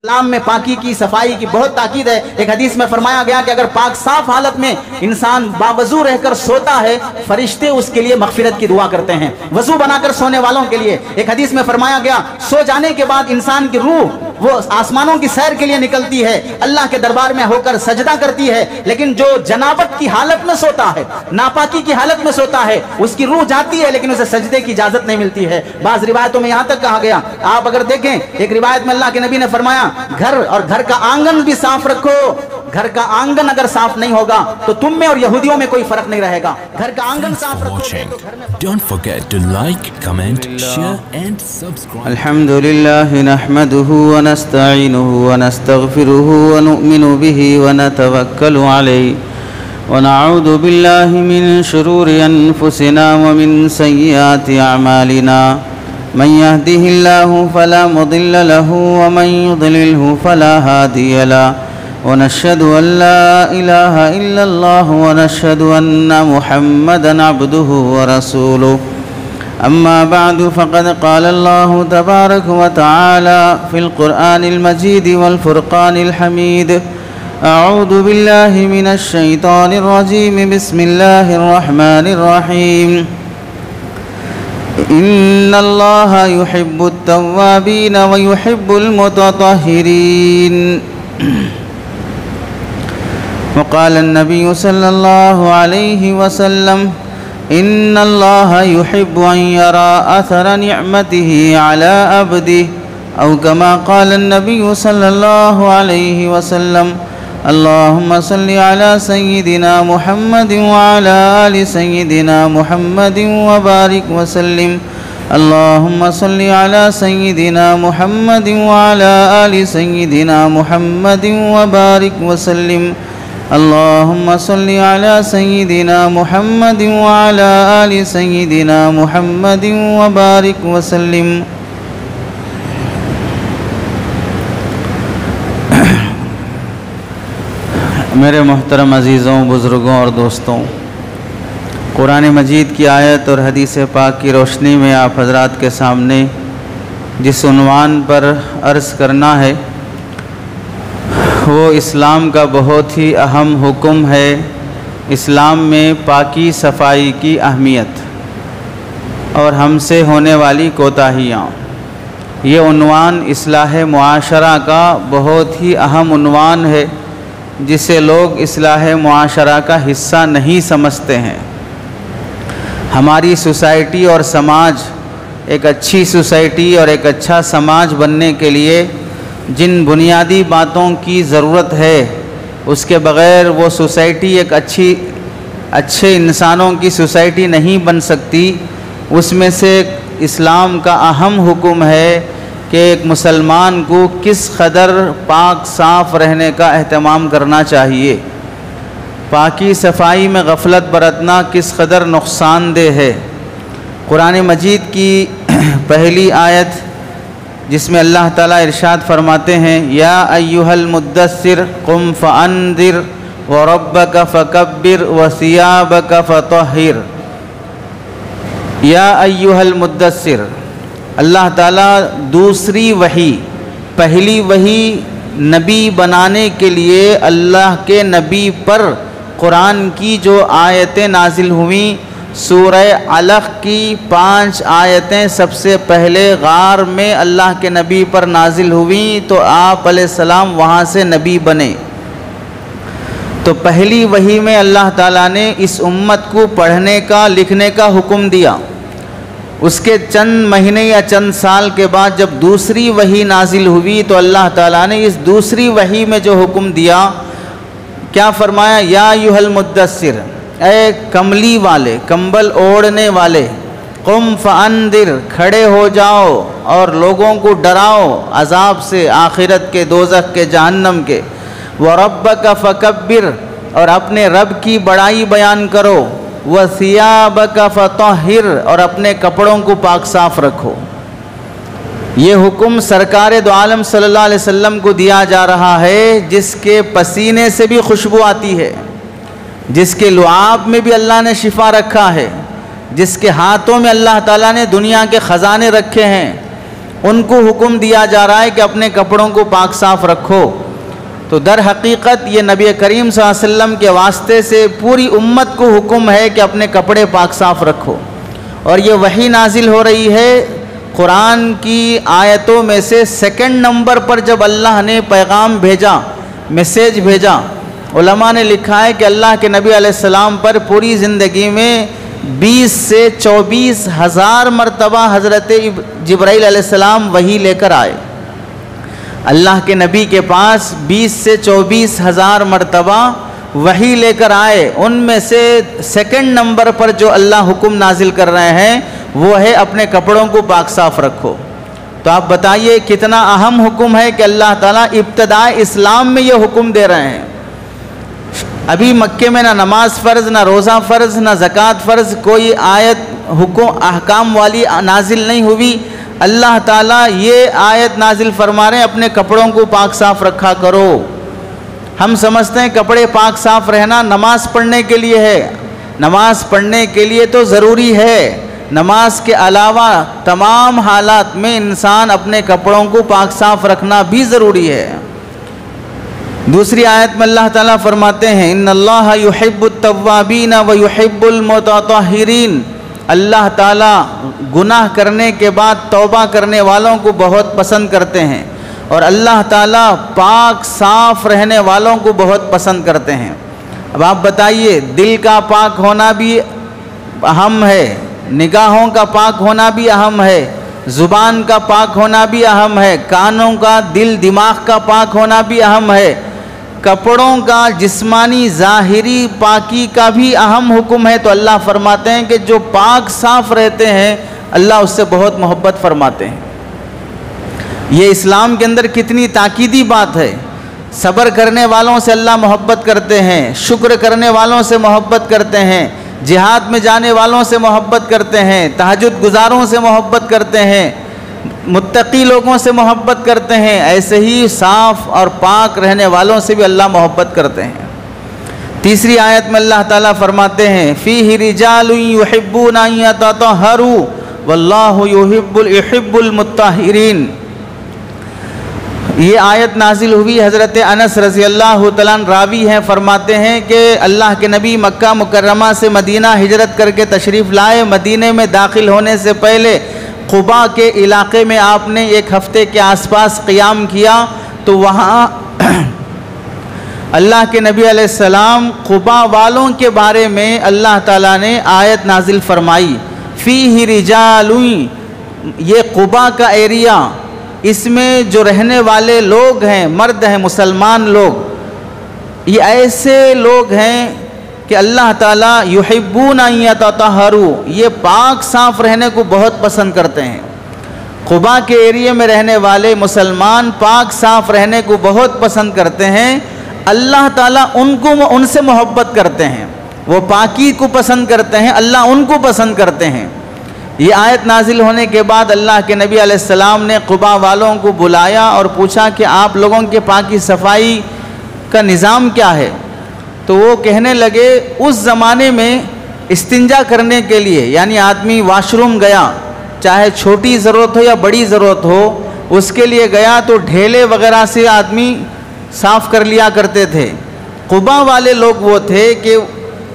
اسلام میں پاکی کی صفائی کی بہت تاکید ہے۔ ایک حدیث میں فرمایا گیا کہ اگر پاک صاف حالت میں انسان باوضو رہ کر سوتا ہے، فرشتے اس کے لیے مغفرت کی دعا کرتے ہیں، وضو بنا کر سونے والوں کے لیے۔ ایک حدیث میں فرمایا گیا سو جانے کے بعد انسان کی روح وہ آسمانوں کی سیر کے لیے نکلتی ہے، اللہ کے دربار میں ہو کر سجدہ کرتی ہے، لیکن جو جنابت کی حالت میں سوتا ہے، ناپاکی کی حالت میں سوتا ہے، اس کی روح جاتی ہے لیکن اسے سجدے کی اجازت نہیں ملتی ہے۔ بعض روایتوں میں یہاں تک کہا گیا، آپ اگر دیکھیں ایک روایت میں اللہ کے نبی نے فرمایا گھر اور گھر کا آنگن بھی صاف رکھو، گھر کا آنگن اگر صاف نہیں ہوگا تو تم میں اور یہودیوں میں کوئی فرق نہیں رہے گا۔ گھر کا آنگن صاف رکھو۔ Don't forget to like, comment, share and subscribe. الحمدللہ نحمده ونستعینه ونستغفره ونؤمن به ونتوکل علیہ ونعوذ باللہ من شرور انفسنا ومن سیئات اعمالنا من يهده الله فلا مضل له ومن يضلله فلا هادي له ونشهد أن لا إله إلا الله ونشهد أن محمدا عبده ورسوله أما بعد فقد قال الله تبارك وتعالى في القرآن المجيد والفرقان الحميد أعوذ بالله من الشيطان الرجيم بسم الله الرحمن الرحيم إن الله يحب التوابين ويحب المتطهرين وقال النبي صلى الله عليه وسلم إن الله يحب أن يرى أثر نعمته على عبده أو كما قال النبي صلى الله عليه وسلم اللهم صل على سيدنا محمد وعلى آل سيدنا محمد وبارك وسلم اللهم صل على سيدنا محمد وعلى آل سيدنا محمد وبارك وسلم اللهم صل على سيدنا محمد وعلى آل سيدنا محمد وبارك وسلم میرے محترم عزیزوں، بزرگوں اور دوستوں، قرآن مجید کی آیت اور حدیث پاک کی روشنی میں آپ حضرات کے سامنے جس عنوان پر عرض کرنا ہے وہ اسلام کا بہت ہی اہم حکم ہے، اسلام میں پاکی صفائی کی اہمیت اور ہم سے ہونے والی کوتاہیاں۔ یہ عنوان اصلاح معاشرہ کا بہت ہی اہم عنوان ہے جسے لوگ اصلاح معاشرہ کا حصہ نہیں سمجھتے ہیں۔ ہماری سوسائٹی اور سماج ایک اچھی سوسائٹی اور ایک اچھا سماج بننے کے لیے جن بنیادی باتوں کی ضرورت ہے اس کے بغیر وہ سوسائٹی ایک اچھے انسانوں کی سوسائٹی نہیں بن سکتی۔ اس میں سے اسلام کا اہم حکم ہے کہ ایک مسلمان کو کس قدر پاک صاف رہنے کا اہتمام کرنا چاہیے، پاکی صفائی میں غفلت برتنا کس قدر نقصان دہ ہے۔ قرآن مجید کی پہلی آیت جس میں اللہ تعالیٰ ارشاد فرماتے ہیں یا ایھا المدثر قم فانذر وربک فکبر وثیابک فطہر۔ یا ایھا المدثر، اللہ تعالیٰ دوسری وحی، پہلی وحی نبی بنانے کے لیے اللہ کے نبی پر قرآن کی جو آیتیں نازل ہوئیں، سورہ علق کی 5 آیتیں سب سے پہلے غار میں اللہ کے نبی پر نازل ہوئیں تو آپ علیہ السلام وہاں سے نبی بنے۔ تو پہلی وحی میں اللہ تعالیٰ نے اس امت کو پڑھنے کا لکھنے کا حکم دیا۔ اس کے چند مہینے یا چند سال کے بعد جب دوسری وحی نازل ہوئی تو اللہ تعالیٰ نے اس دوسری وحی میں جو حکم دیا کیا فرمایا، یا ایھا المدثر، اے کملی والے، کمبل اوڑھنے والے، قم فانذر، کھڑے ہو جاؤ اور لوگوں کو ڈراؤ عذاب سے، آخرت کے، دوزخ کے، جہنم کے، وربک فکبر، اور اپنے رب کی بڑائی بیان کرو، وثیابک فطہر، اور اپنے کپڑوں کو پاک صاف رکھو۔ یہ حکم سرکار دو عالم صلی اللہ علیہ وسلم کو دیا جا رہا ہے جس کے پسینے سے بھی خوشبو آتی ہے، جس کے لعاب میں بھی اللہ نے شفا رکھا ہے، جس کے ہاتھوں میں اللہ تعالیٰ نے دنیا کے خزانے رکھے ہیں، ان کو حکم دیا جا رہا ہے کہ اپنے کپڑوں کو پاک صاف رکھو. تو در حقیقت یہ نبی کریم صلی اللہ علیہ وسلم کے واسطے سے پوری امت کو حکم ہے کہ اپنے کپڑے پاک صاف رکھو. اور یہ وحی نازل ہو رہی ہے قرآن کی آیتوں میں سے سیکنڈ نمبر پر جب اللہ نے پیغام بھیجا، میسیج بھیجا. علماء نے لکھا ہے کہ اللہ کے نبی علیہ السلام پر پوری زندگی میں 20 سے 24 ہزار مرتبہ حضرت جبرائیل علیہ السلام وحی لے کر آئے. اللہ کے نبی کے پاس 20 سے 24 ہزار مرتبہ وحی لے کر آئے. ان میں سے سیکنڈ نمبر پر جو اللہ حکم نازل کر رہے ہیں وہ ہے اپنے کپڑوں کو پاک صاف رکھو. تو آپ بتائیے کتنا اہم حکم ہے کہ اللہ تعالیٰ ابتداء اسلام میں یہ حکم دے رہے ہیں. ابھی مکے میں نہ نماز فرض، نہ روزہ فرض، نہ زکوٰۃ فرض، کوئی آیت حکم احکام والی نازل نہیں ہوئی. اللہ تعالیٰ یہ آیت نازل فرما رہے ہیں اپنے کپڑوں کو پاک صاف رکھا کرو. ہم سمجھتے ہیں کپڑے پاک صاف رہنا نماز پڑھنے کے لیے ہے. نماز پڑھنے کے لیے تو ضروری ہے، نماز کے علاوہ تمام حالات میں انسان اپنے کپڑوں کو پاک صاف رکھنا بھی ضروری ہے. دوسری آیت میں اللہ تعالیٰ فرماتے ہیں ان اللہ یحب التوابین ویحب المتطہرین. اللہ تعالیٰ گناہ کرنے کے بعد توبہ کرنے والوں کو بہت پسند کرتے ہیں، اور اللہ تعالیٰ پاک صاف رہنے والوں کو بہت پسند کرتے ہیں. اب آپ بتائیے دل کا پاک ہونا بھی اہم ہے، نگاہوں کا پاک ہونا بھی اہم ہے، زبان کا پاک ہونا بھی اہم ہے، کانوں کا دل دماغ کا پاک ہونا بھی اہم ہے، کپڑوں کا جسمانی ظاہری پاکی کا بھی اہم حکم ہے. تو اللہ فرماتے ہیں کہ جو پاک صاف رہتے ہیں اللہ اس سے بہت محبت فرماتے ہیں. یہ اسلام کے اندر کتنی تاکیدی بات ہے. صبر کرنے والوں سے اللہ محبت کرتے ہیں، شکر کرنے والوں سے محبت کرتے ہیں، جہاد میں جانے والوں سے محبت کرتے ہیں، تہجد گزاروں سے محبت کرتے ہیں، متقی لوگوں سے محبت کرتے ہیں. ایسے ہی صاف اور پاک رہنے والوں سے بھی اللہ محبت کرتے ہیں. تیسری آیت میں اللہ تعالیٰ فرماتے ہیں فیہ رجال یحبون ان یتطہروا واللہ یحب المطہرین. یہ آیت نازل ہوئی، حضرت انس رضی اللہ تعالیٰ عنہ راوی ہیں، فرماتے ہیں کہ اللہ کے نبی مکہ مکرمہ سے مدینہ ہجرت کر کے تشریف لائے. مدینہ میں داخل ہونے سے پہلے قباء کے علاقے میں آپ نے 1 ہفتے کے آس پاس قیام کیا. تو وہاں اللہ کے نبی علیہ السلام قباء والوں کے بارے میں اللہ تعالیٰ نے آیت نازل فرمائی فیہ رجال. یہ قباء کا ایریا، اس میں جو رہنے والے لوگ ہیں، مرد ہیں، مسلمان لوگ، یہ ایسے لوگ ہیں کہ اللہ تعالیٰ یحبون ان یتطہروا، یہ پاک صاف رہنے کو بہت پسند کرتے ہیں. قباء کے ایریے میں رہنے والے مسلمان پاک صاف رہنے کو بہت پسند کرتے ہیں. اللہ تعالیٰ ان سے محبت کرتے ہیں، وہ پاکی کو پسند کرتے ہیں، اللہ ان کو پسند کرتے ہیں. یہ آیت نازل ہونے کے بعد اللہ کے نبی علیہ السلام نے قباء والوں کو بلایا اور پوچھا کہ آپ لوگوں کے پاکی صفائی کا نظام کیا ہے. تو وہ کہنے لگے اس زمانے میں استنجا کرنے کے لیے، یعنی آدمی واش روم گیا، چاہے چھوٹی ضرورت ہو یا بڑی ضرورت ہو، اس کے لیے گیا تو ڈھیلے وغیرہ سے آدمی صاف کر لیا کرتے تھے. قباء والے لوگ وہ تھے کہ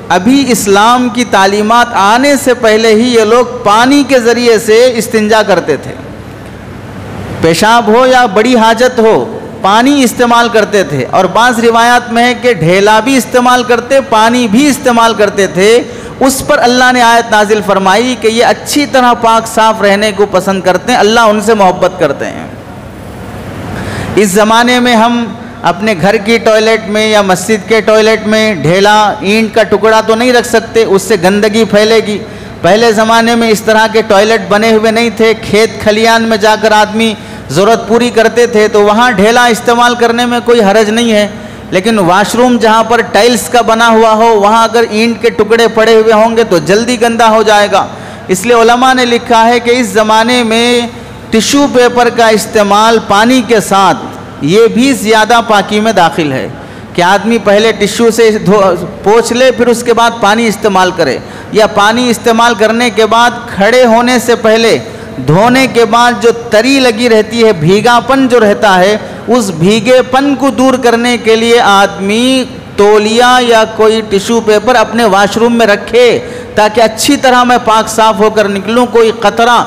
ابھی اسلام کی تعلیمات آنے سے پہلے ہی یہ لوگ پانی کے ذریعے سے استنجا کرتے تھے. پیشاب ہو یا بڑی حاجت ہو پانی استعمال کرتے تھے. اور بعض روایات میں ہے کہ ڈھیلا بھی استعمال کرتے، پانی بھی استعمال کرتے تھے. اس پر اللہ نے آیت نازل فرمائی کہ یہ اچھی طرح پاک صاف رہنے کو پسند کرتے ہیں، اللہ ان سے محبت کرتے ہیں. اس زمانے میں ہم اپنے گھر کی ٹوائلٹ میں یا مسجد کے ٹوائلٹ میں ڈھیلا اینٹ کا ٹکڑا تو نہیں رکھ سکتے، اس سے گندگی پھیلے گی. پہلے زمانے میں اس طرح کے ٹوائلٹ بنے ہوئے نہیں تھے. کھیت کھلیان میں جا کر آدمی ضرورت پوری کرتے تھے تو وہاں ڈھیلا استعمال کرنے میں کوئی حرج نہیں ہے. لیکن واش روم جہاں پر ٹائلز کا بنا ہوا ہو وہاں اگر اینٹ کے ٹکڑے پڑے ہوئے ہوں گے تو جلدی گندا ہو جائے گا. اس لیے علماء نے لکھا ہے کہ اس زمانے میں ٹیشو پیپر کا استعمال پانی کے ساتھ یہ بھی زیادہ پاکی میں داخل ہے کہ آدمی پہلے ٹیشو سے پوچھ لے پھر اس کے بعد پانی استعمال کرے، یا پانی استعمال کرنے کے بعد کھڑے ہونے سے پہلے دھونے کے بعد جو تری لگی رہتی ہے، بھیگا پن جو رہتا ہے، اس بھیگے پن کو دور کرنے کے لیے آدمی تولیہ یا کوئی ٹیشو پیپر اپنے واش روم میں رکھے تاکہ اچھی طرح میں پاک صاف ہو کر نکلوں. کوئی قطرہ،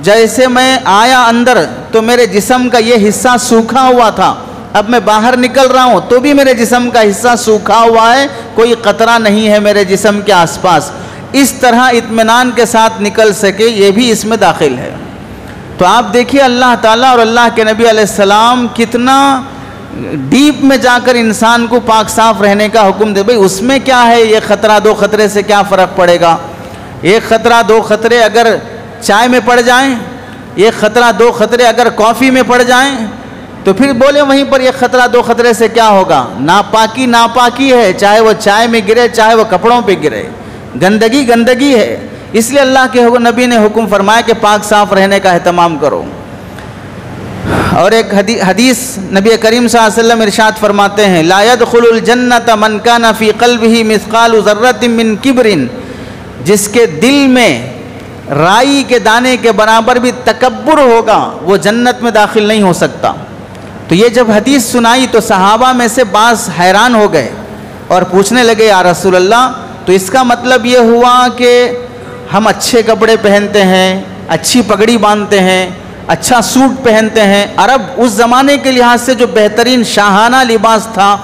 جیسے میں آیا اندر تو میرے جسم کا یہ حصہ سوکھا ہوا تھا، اب میں باہر نکل رہا ہوں تو بھی میرے جسم کا حصہ سوکھا ہوا ہے، کوئی قطرہ نہیں ہے میرے جسم کے آس پاس. اس طرح اطمینان کے ساتھ نکل سکے، یہ بھی اس میں داخل ہے. تو آپ دیکھیے اللہ تعالیٰ اور اللہ کے نبی علیہ السلام کتنا ڈیپ میں جا کر انسان کو پاک صاف رہنے کا حکم دے. بھئی اس میں کیا ہے، یہ خطرہ دو خطرے سے کیا فرق پڑے گا؟ ایک خطرہ دو خطرے اگر چائے میں پڑ جائیں، ایک خطرہ دو خطرے اگر کافی میں پڑ جائیں تو پھر بولے وہیں پر یہ خطرہ دو خطرے سے کیا ہوگا؟ ناپاکی ناپاکی ہے، چاہے وہ چائے میں گرے چاہے وہ کپڑوں پہ گرے، گندگی گندگی ہے. اس لیے اللہ کے نبی نے حکم فرمایا کہ پاک صاف رہنے کا اہتمام کرو. اور ایک حدیث نبی کریم صلی اللہ علیہ وسلم ارشاد فرماتے ہیں لا يدخل الجنت من كان في قلبه مثقال ذرة من کبر، جس کے دل میں رائی کے دانے کے برابر بھی تکبر ہوگا وہ جنت میں داخل نہیں ہو سکتا. تو یہ جب حدیث سنائی تو صحابہ میں سے بعض حیران ہو گئے اور پوچھنے لگے یا رسول اللہ، تو اس کا مطلب یہ ہوا کہ ہم اچھے کپڑے پہنتے ہیں، اچھی پگڑی باندھتے ہیں، اچھا سوٹ پہنتے ہیں، عرب اس زمانے کے لحاظ سے جو بہترین شاہانہ لباس تھا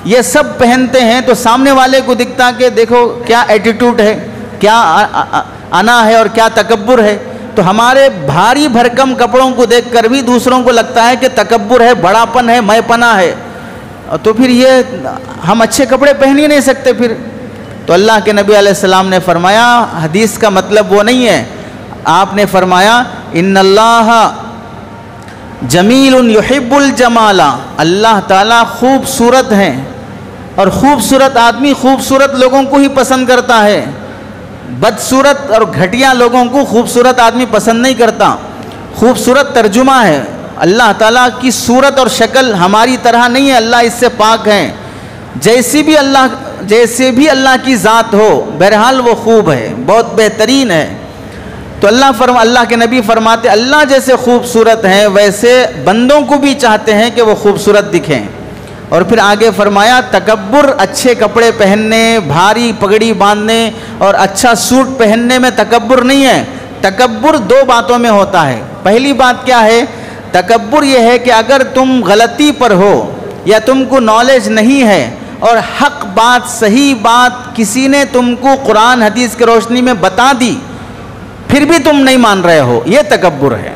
یہ سب پہنتے ہیں، تو سامنے والے کو دکھتا کہ دیکھو کیا ایٹیٹیوڈ ہے، کیا انا ہے اور کیا تکبر ہے. تو ہمارے بھاری بھرکم کپڑوں کو دیکھ کر بھی دوسروں کو لگتا ہے کہ تکبر ہے، بڑا پن ہے، میں پنا ہے، تو پھر یہ ہم اچھے کپڑے پہن ہی نہیں سکتے پھر. تو اللہ کے نبی علیہ السلام نے فرمایا حدیث کا مطلب وہ نہیں ہے. آپ نے فرمایا ان اللہ جمیل یحب الجمال، اللہ تعالیٰ خوبصورت ہیں اور خوبصورت آدمی خوبصورت لوگوں کو ہی پسند کرتا ہے. بدصورت اور گھٹیا لوگوں کو خوبصورت آدمی پسند نہیں کرتا. خوبصورت ترجمہ ہے، اللہ تعالیٰ کی صورت اور شکل ہماری طرح نہیں ہے، اللہ اس سے پاک ہیں. جیسے بھی اللہ کی ذات ہو بہرحال وہ خوب ہے، بہت بہترین ہے. تو اللہ کے نبی فرماتے اللہ جیسے خوبصورت ہیں ویسے بندوں کو بھی چاہتے ہیں کہ وہ خوبصورت دکھیں. اور پھر آگے فرمایا تکبر اچھے کپڑے پہننے، بھاری پگڑی باندھنے اور اچھا سوٹ پہننے میں تکبر نہیں ہے. تکبر دو باتوں میں ہوتا ہے. پہلی بات کیا ہے؟ تکبر یہ ہے کہ اگر تم غلطی پر ہو یا تم کو نالج نہیں ہے اور حق بات صحیح بات کسی نے تم کو قرآن حدیث کی روشنی میں بتا دی پھر بھی تم نہیں مان رہے ہو، یہ تکبر ہے.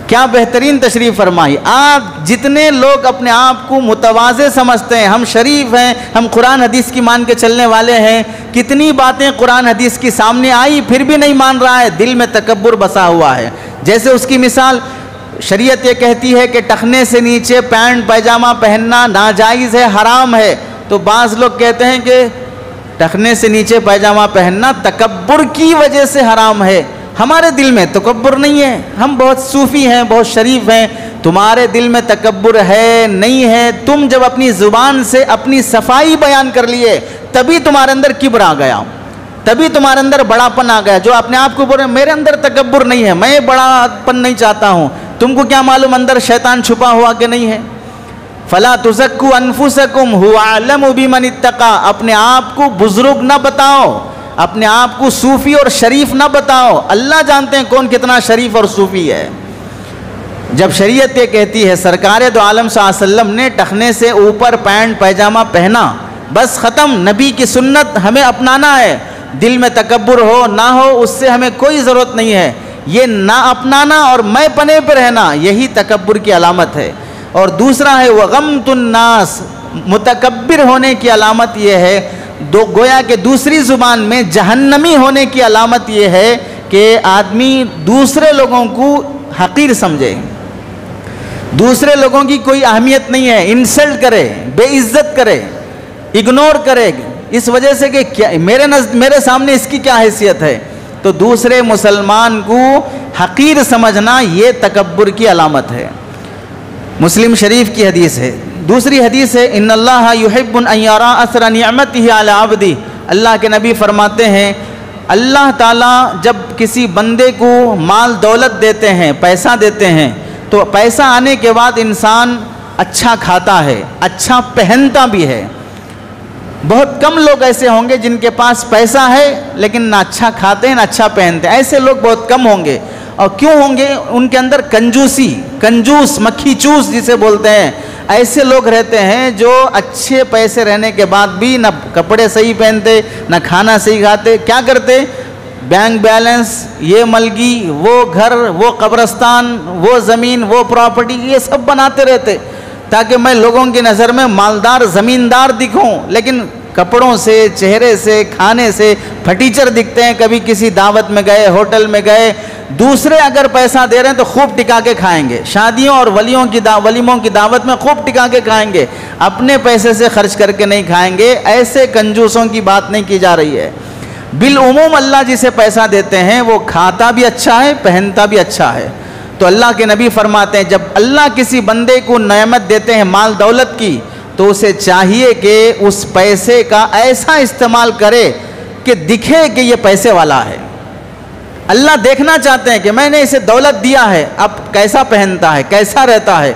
کیا بہترین تشریف فرمائی. آپ جتنے لوگ اپنے آپ کو متواضع سمجھتے ہیں، ہم شریف ہیں، ہم قرآن حدیث کی مان کے چلنے والے ہیں، کتنی باتیں قرآن حدیث کی سامنے آئی پھر بھی نہیں مان رہا ہے، دل میں تکبر بسا ہوا ہے. جیسے اس کی مثال شریعت یہ کہتی ہے کہ ٹخنے سے نیچے پینٹ پیجامہ پہننا ناجائز ہے، حرام ہے، تو بعض لوگ کہتے ہیں کہ ٹخنے سے نیچے پیجامہ پہننا تکبر کی وجہ سے حرام ہے. ہمارے دل میں تکبر نہیں ہے، ہم بہت صوفی ہیں، بہت شریف ہیں. تمہارے دل میں تکبر ہے نہیں ہے، تم جب اپنی زبان سے اپنی صفائی بیان کر لیے تبھی تمہارے اندر کبر آ گیا، تبھی تمہارے اندر بڑا پن آ گیا. جو اپنے آپ کو بول رہے میرے اندر تکبر نہیں ہے، میں بڑا پن نہیں چاہتا ہوں، تم کو کیا معلوم اندر شیطان چھپا ہوا کہ نہیں ہے. فلا تزکوا انفسکم هو اعلم بمن اتقى، اپنے آپ کو بزرگ نہ بتاؤ، اپنے آپ کو صوفی اور شریف نہ بتاؤ، اللہ جانتے ہیں کون کتنا شریف اور صوفی ہے. جب شریعت یہ کہتی ہے سرکار دو عالم صلی اللہ علیہ وسلم نے ٹخنے سے اوپر پینٹ پیجامہ پہنا، بس ختم، نبی کی سنت ہمیں اپنانا ہے. دل میں تکبر ہو نہ ہو اس سے ہمیں کوئی ضرورت نہیں ہے. یہ نہ اپنانا اور میں پنے پہ رہنا یہی تکبر کی علامت ہے. اور دوسرا ہے وغمت الناس، متکبر ہونے کی علامت یہ ہے، گویا کہ دوسری زبان میں جہنمی ہونے کی علامت یہ ہے کہ آدمی دوسرے لوگوں کو حقیر سمجھے، دوسرے لوگوں کی کوئی اہمیت نہیں ہے، انسلٹ کرے، بے عزت کرے، اگنور کرے، اس وجہ سے کہ کیا میرے سامنے اس کی کیا حیثیت ہے. تو دوسرے مسلمان کو حقیر سمجھنا یہ تکبر کی علامت ہے. مسلم شریف کی حدیث ہے. دوسری حدیث ہے ان اللہ یحب ان یرا اثر نعمتہ علی عبدہ، اللہ کے نبی فرماتے ہیں اللہ تعالیٰ جب کسی بندے کو مال دولت دیتے ہیں، پیسہ دیتے ہیں، تو پیسہ آنے کے بعد انسان اچھا کھاتا ہے، اچھا پہنتا بھی ہے۔ بہت کم لوگ ایسے ہوں گے جن کے پاس پیسہ ہے لیکن نہ اچھا کھاتے ہیں نہ اچھا پہنتے ہیں، ایسے لوگ بہت کم ہوں گے۔ اور کیوں ہوں گے؟ ان کے اندر کنجوسی، کنجوس، مکھی چوس جسے بولتے ہیں، ایسے لوگ رہتے ہیں جو اچھے پیسے رہنے کے بعد بھی نہ کپڑے صحیح پہنتے نہ کھانا صحیح کھاتے۔ کیا کرتے؟ بینک بیلنس، یہ ملگی، وہ گھر، وہ قبرستان، وہ زمین، وہ پراپرٹی، یہ سب بناتے رہتے تاکہ میں لوگوں کی نظر میں مالدار زمیندار دکھوں، لیکن کپڑوں سے، چہرے سے، کھانے سے پھٹیچر دکھتے ہیں۔ کبھی کسی دعوت میں گئے، ہوٹل میں گئے، دوسرے اگر پیسہ دے رہے ہیں تو خوب ٹکا کے کھائیں گے، شادیوں اور ولیموں کی دعوت میں خوب ٹکا کے کھائیں گے، اپنے پیسے سے خرچ کر کے نہیں کھائیں گے۔ ایسے کنجوسوں کی بات نہیں کی جا رہی ہے۔ بالعموم اللہ جسے پیسہ دیتے ہیں وہ کھاتا بھی اچھا ہے، پہنتا بھی اچھا ہے۔ تو اللہ کے نبی فرماتے ہیں جب اللہ کسی بندے کو نعمت دیتے ہیں مال دولت کی، تو اسے چاہیے کہ اس پیسے کا ایسا استعمال کرے کہ دکھے کہ یہ پیسے والا ہے۔ اللہ دیکھنا چاہتے ہیں کہ میں نے اسے دولت دیا ہے، اب کیسا پہنتا ہے، کیسا رہتا ہے،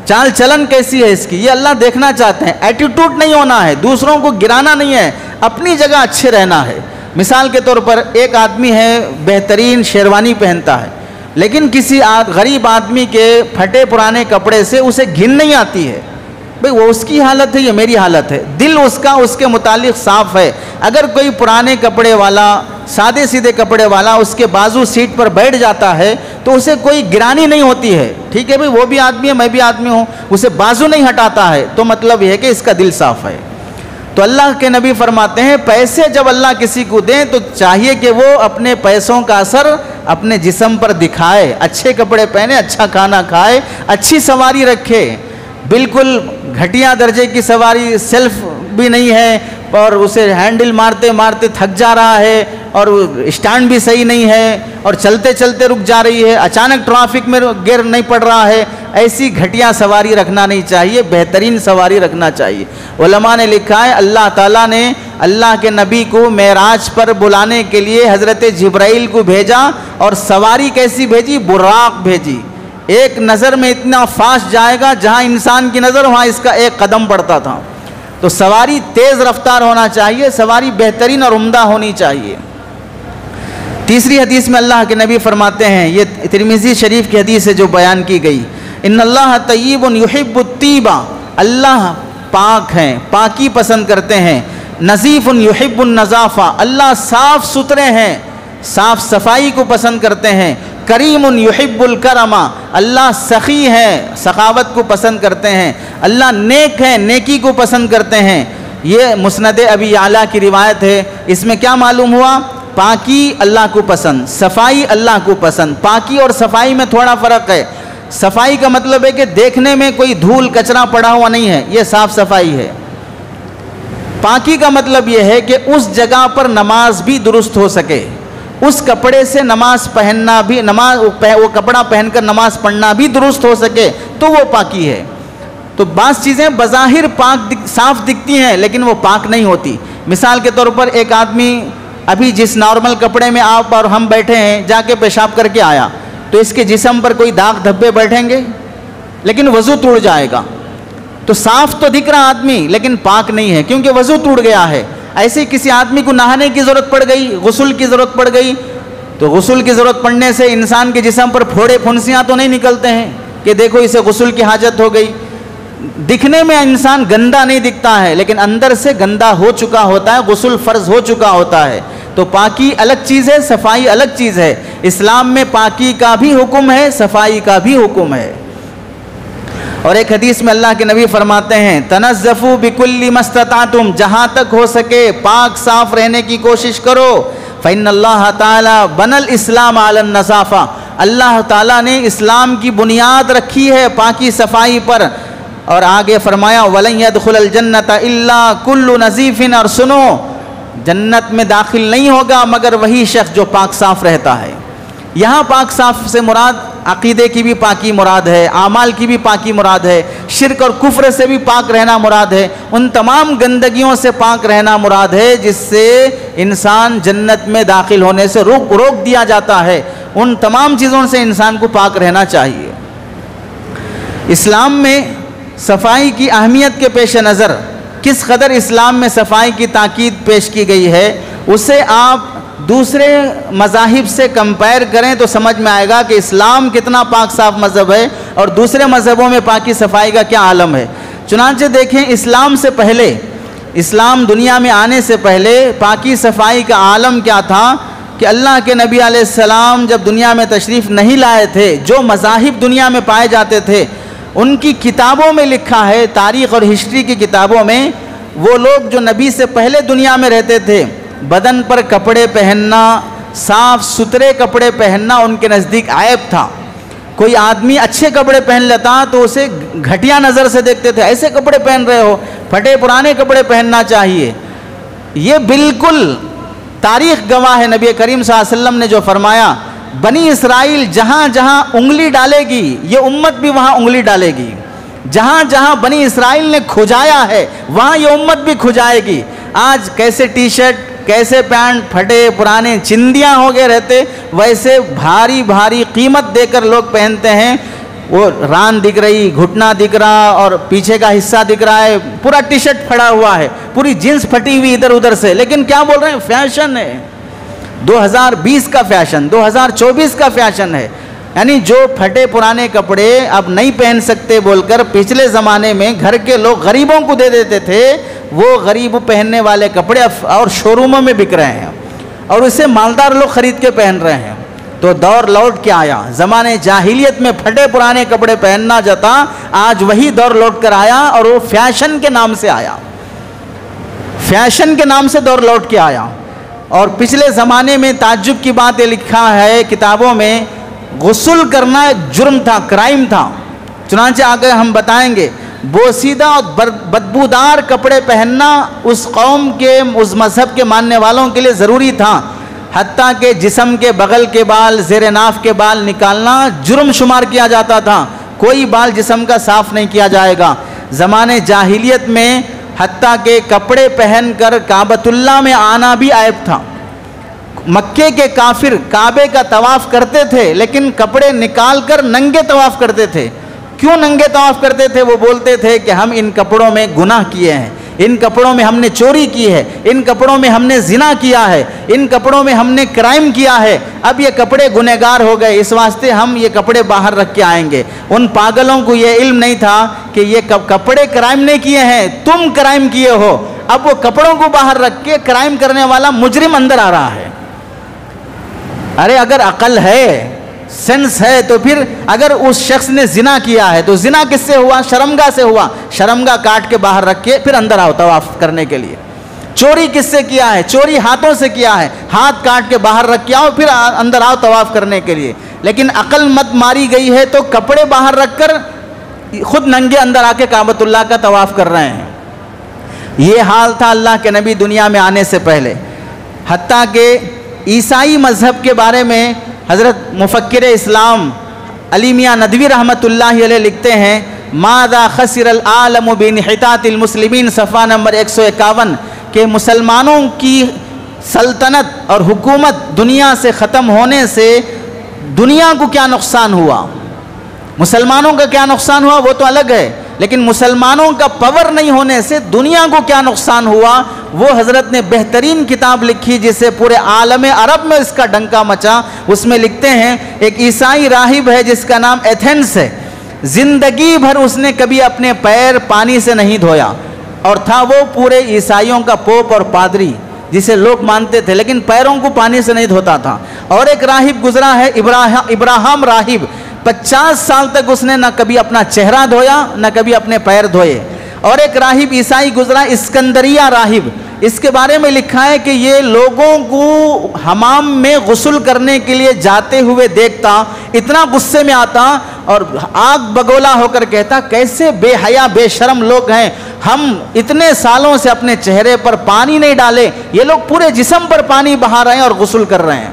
چال چلن کیسی ہے اس کی، یہ اللہ دیکھنا چاہتے ہیں۔ ایٹیٹیوڈ نہیں ہونا ہے، دوسروں کو گرانا نہیں ہے، اپنی جگہ اچھے رہنا ہے۔ مثال کے طور پر ایک آدمی ہے بہترین شیروانی پہنتا ہے، لیکن کسی غریب آدمی کے پھٹے پرانے کپڑے سے اسے گھن نہیں آتی ہے۔ بھئی وہ اس کی حالت ہے، یہ میری حالت ہے، دل اس کا اس کے متعلق صاف ہے۔ اگر کوئی پرانے کپڑے والا، سادے سیدھے کپڑے والا اس کے بازو سیٹ پر بیٹھ جاتا ہے تو اسے کوئی گرانی نہیں ہوتی ہے، ٹھیک ہے بھئی وہ بھی آدمی ہے، میں بھی آدمی ہوں، اسے بازو نہیں ہٹاتا ہے، تو مطلب یہ ہے کہ اس کا دل صاف ہے۔ تو اللہ کے نبی فرماتے ہیں پیسے جب اللہ کسی کو دیں تو چاہیے کہ وہ اپنے پیسوں کا اثر اپنے جسم پر دکھائے، اچھے کپڑے پہنے، اچھا کھانا کھائے، اچھی سواری رکھے۔ بالکل گھٹیا درجے کی سواری، سیلف بھی نہیں ہے اور اسے ہینڈل مارتے مارتے تھک جا رہا ہے اور اسٹینڈ بھی صحیح نہیں ہے اور چلتے چلتے رک جا رہی ہے، اچانک ٹریفک میں گر نہیں پڑ رہا ہے، ایسی گھٹیا سواری رکھنا نہیں چاہیے، بہترین سواری رکھنا چاہیے۔ علماء نے لکھا ہے اللہ تعالیٰ نے اللہ کے نبی کو معراج پر بلانے کے لیے حضرت جبرائیل کو بھیجا اور سواری کیسی بھیجی؟ براق بھیجی۔ ایک نظر میں اتنا فاسٹ جائے گا جہاں انسان کی نظر وہاں اس کا ایک قدم پڑتا تھا۔ تو سواری تیز رفتار ہونا چاہیے، سواری بہترین اور عمدہ ہونی چاہیے۔ تیسری حدیث میں اللہ کے نبی فرماتے ہیں، یہ ترمذی شریف کی حدیث ہے جو بیان کی گئی، ان اللہ طیب یحب الطیب، اللہ پاک ہیں، پاکی پسند کرتے ہیں، نظیف یحب النظافہ، اللہ صاف ستھرے ہیں، صاف صفائی کو پسند کرتے ہیں، کریم یحب الکرم، اللہ سخی ہے، سخاوت کو پسند کرتے ہیں، اللہ نیک ہے، نیکی کو پسند کرتے ہیں۔ یہ مسند ابی اعلیٰ کی روایت ہے۔ اس میں کیا معلوم ہوا؟ پاکی اللہ کو پسند، صفائی اللہ کو پسند۔ پاکی اور صفائی میں تھوڑا فرق ہے۔ صفائی کا مطلب ہے کہ دیکھنے میں کوئی دھول کچرا پڑا ہوا نہیں ہے، یہ صاف صفائی ہے۔ پاکی کا مطلب یہ ہے کہ اس جگہ پر نماز بھی درست ہو سکے، اس کپڑے سے نماز پہننا بھی، وہ کپڑا پہن کر نماز پڑھنا بھی درست ہو سکے تو وہ پاکی ہے۔ تو بعض چیزیں بظاہر پاک صاف دکھتی ہیں لیکن وہ پاک نہیں ہوتی۔ مثال کے طور پر ایک آدمی ابھی جس نارمل کپڑے میں آپ اور ہم بیٹھے ہیں جا کے پیشاب کر کے آیا تو اس کے جسم پر کوئی داغ دھبے بیٹھیں گے لیکن وضو ٹوٹ جائے گا، تو صاف تو دکھ رہا آدمی لیکن پاک نہیں ہے کیونکہ وضو ٹوٹ گیا ہے۔ ایسے ہی کسی آدمی کو نہانے کی ضرورت پڑ گئی، غسل کی ضرورت پڑ گئی، تو غسل کی ضرورت پڑنے سے انسان کے جسم پر پھوڑے پھنسیاں تو نہیں نکلتے ہیں کہ دیکھو اسے غسل کی حاجت ہو گئی۔ دکھنے میں انسان گندا نہیں دکھتا ہے لیکن اندر سے گندا ہو چکا ہوتا ہے، غسل فرض ہو چکا ہوتا ہے۔ تو پاکی الگ چیز ہے، صفائی الگ چیز ہے۔ اسلام میں پاکی کا بھی حکم ہے، صفائی کا بھی حکم ہے۔ اور ایک حدیث میں اللہ کے نبی فرماتے ہیں تنظفوا بکل ما استطعتم، جہاں تک ہو سکے پاک صاف رہنے کی کوشش کرو۔ فإن اللہ تعالی بنى الاسلام علی النظافہ، اللہ تعالیٰ نے اسلام کی بنیاد رکھی ہے پاکی صفائی پر۔ اور آگے فرمایا وَلَن يَدْخُلَ الْجَنَّةَ إِلَّا كُلُّ نَظِيفٍ، اور سنو جنت میں داخل نہیں ہوگا مگر وہی شخص جو پاک صاف رہتا ہے۔ یہاں پاک صاف سے مراد عقیدے کی بھی پاکی مراد ہے، اعمال کی بھی پاکی مراد ہے، شرک اور کفر سے بھی پاک رہنا مراد ہے، ان تمام گندگیوں سے پاک رہنا مراد ہے جس سے انسان جنت میں داخل ہونے سے روک دیا جاتا ہے، ان تمام چیزوں سے انسان کو پاک رہنا چاہیے۔ اسلام میں صفائی کی اہمیت کے پیش نظر کس قدر اسلام میں صفائی کی تاکید پیش کی گئی ہے، اسے آپ دوسرے مذاہب سے کمپیئر کریں تو سمجھ میں آئے گا کہ اسلام کتنا پاک صاف مذہب ہے اور دوسرے مذہبوں میں پاکی صفائی کا کیا عالم ہے۔ چنانچہ دیکھیں، اسلام سے پہلے، اسلام دنیا میں آنے سے پہلے پاکی صفائی کا عالم کیا تھا کہ اللہ کے نبی علیہ السلام جب دنیا میں تشریف نہیں لائے تھے، جو مذاہب دنیا میں پائے جاتے تھے ان کی کتابوں میں لکھا ہے، تاریخ اور ہسٹری کی کتابوں میں، وہ لوگ جو نبی سے پہلے دنیا میں رہتے تھے، بدن پر کپڑے پہننا، صاف ستھرے کپڑے پہننا ان کے نزدیک عیب تھا۔ کوئی آدمی اچھے کپڑے پہن لیتا تو اسے گھٹیا نظر سے دیکھتے تھے، ایسے کپڑے پہن رہے ہو، پھٹے پرانے کپڑے پہننا چاہیے۔ یہ بالکل تاریخ گواہ ہے، نبی کریم صلی اللہ علیہ وسلم نے جو فرمایا، بنی اسرائیل جہاں جہاں انگلی ڈالے گی یہ امت بھی وہاں انگلی ڈالے گی، جہاں جہاں بنی اسرائیل نے کھجایا ہے وہاں یہ امت بھی کھجائے گی۔ آج کیسے ٹی شرٹ، کیسے پینٹ پھٹے پرانے چندیاں ہو گئے رہتے، ویسے بھاری بھاری قیمت دے کر لوگ پہنتے ہیں، وہ ران دکھ رہی، گھٹنا دکھ رہا اور پیچھے کا حصہ دکھ رہا ہے، پورا ٹی شرٹ پھڑا ہوا ہے، پوری جینس پھٹی ہوئی ادھر ادھر سے، لیکن کیا بول رہے ہیں؟ فیشن ہے، 2020 کا فیشن، 2024 کا فیشن ہے۔ یعنی جو پھٹے پرانے کپڑے اب نہیں پہن سکتے بول کر پچھلے زمانے میں گھر کے لوگ غریبوں کو دے دیتے تھے، وہ غریب پہننے والے کپڑے اور شوروموں میں بک رہے ہیں اور اسے مالدار لوگ خرید کے پہن رہے ہیں۔ تو دور لوٹ کے آیا، زمانے جاہلیت میں پھٹے پرانے کپڑے پہننا جاتا، آج وہی دور لوٹ کر آیا اور وہ فیشن کے نام سے آیا، فیشن کے نام سے دور لوٹ کے آیا۔ اور پچھلے زمانے میں تعجب کی بات یہ لکھا ہے کتابوں میں، غسل کرنا ایک جرم تھا، کرائم تھا۔ چنانچہ آگے ہم بتائیں گے، بوسیدہ اور بدبودار کپڑے پہننا اس قوم کے، اس مذہب کے ماننے والوں کے لیے ضروری تھا، حتیٰ کہ جسم کے بغل کے بال، زیر ناف کے بال نکالنا جرم شمار کیا جاتا تھا، کوئی بال جسم کا صاف نہیں کیا جائے گا۔ زمانے جاہلیت میں حتیٰ کہ کپڑے پہن کر کعبۃ اللہ میں آنا بھی عیب تھا۔ مکے کے کافر کعبے کا طواف کرتے تھے لیکن کپڑے نکال کر ننگے طواف کرتے تھے۔ کیوں ننگے طواف کرتے تھے؟ وہ بولتے تھے کہ ہم ان کپڑوں میں گناہ کیے ہیں، ان کپڑوں میں ہم نے چوری کی ہے، ان کپڑوں میں ہم نے زنا کیا ہے، ان کپڑوں میں ہم نے کرائم کیا ہے، اب یہ کپڑے گنہگار ہو گئے، اس واسطے ہم یہ کپڑے باہر رکھ کے آئیں گے۔ ان پاگلوں کو یہ علم نہیں تھا کہ یہ کپڑے کرائم نہیں کیے ہیں، تم کرائم کیے ہو۔ اب وہ کپڑوں کو باہر رکھ کے کرائم کرنے والا مجرم اندر آ رہا ہے۔ ارے اگر عقل ہے، سینس ہے، تو پھر اگر اس شخص نے زنا کیا ہے تو زنا کس سے ہوا؟ شرمگاہ سے ہوا، شرمگاہ کاٹ کے باہر رکھ کے پھر اندر آؤ طواف کرنے کے لیے۔ چوری کس سے کیا ہے؟ چوری ہاتھوں سے کیا ہے، ہاتھ کاٹ کے باہر رکھ کے آؤ پھر اندر آؤ طواف کرنے کے لیے۔ لیکن عقل مت ماری گئی ہے تو کپڑے باہر رکھ کر خود ننگے اندر آ کے کعبۃ اللہ کا طواف کر رہے ہیں۔ یہ حال تھا اللہ کے نبی دنیا میں آنے سے پہلے۔ حتیٰ کہ عیسائی مذہب کے بارے میں حضرت مفکر اسلام علی میاں ندوی رحمۃ اللہ علیہ لکھتے ہیں، ماذا خسر العالم بانحطاط المسلمین، صفحہ نمبر 151، کہ مسلمانوں کی سلطنت اور حکومت دنیا سے ختم ہونے سے دنیا کو کیا نقصان ہوا؟ مسلمانوں کا کیا نقصان ہوا وہ تو الگ ہے، لیکن مسلمانوں کا پاور نہیں ہونے سے دنیا کو کیا نقصان ہوا، وہ حضرت نے بہترین کتاب لکھی جسے پورے عالم عرب میں اس کا ڈنکا مچا۔ اس میں لکھتے ہیں، ایک عیسائی راہب ہے جس کا نام ایتھنس ہے، زندگی بھر اس نے کبھی اپنے پیر پانی سے نہیں دھویا، اور تھا وہ پورے عیسائیوں کا پوپ اور پادری جسے لوگ مانتے تھے، لیکن پیروں کو پانی سے نہیں دھوتا تھا۔ اور ایک راہب گزرا ہے، ابراہیم راہب، 50 سال تک اس نے نہ کبھی اپنا چہرہ دھویا نہ کبھی اپنے پیر دھوئے۔ اور ایک راہب عیسائی گزرا، اسکندریہ راہب، اس کے بارے میں لکھا ہے کہ یہ لوگوں کو حمام میں غسل کرنے کے لیے جاتے ہوئے دیکھتا، اتنا غصے میں آتا اور آگ بگولا ہو کر کہتا، کیسے بے حیا بے شرم لوگ ہیں، ہم اتنے سالوں سے اپنے چہرے پر پانی نہیں ڈالے، یہ لوگ پورے جسم پر پانی بہا رہے ہیں اور غسل کر رہے ہیں۔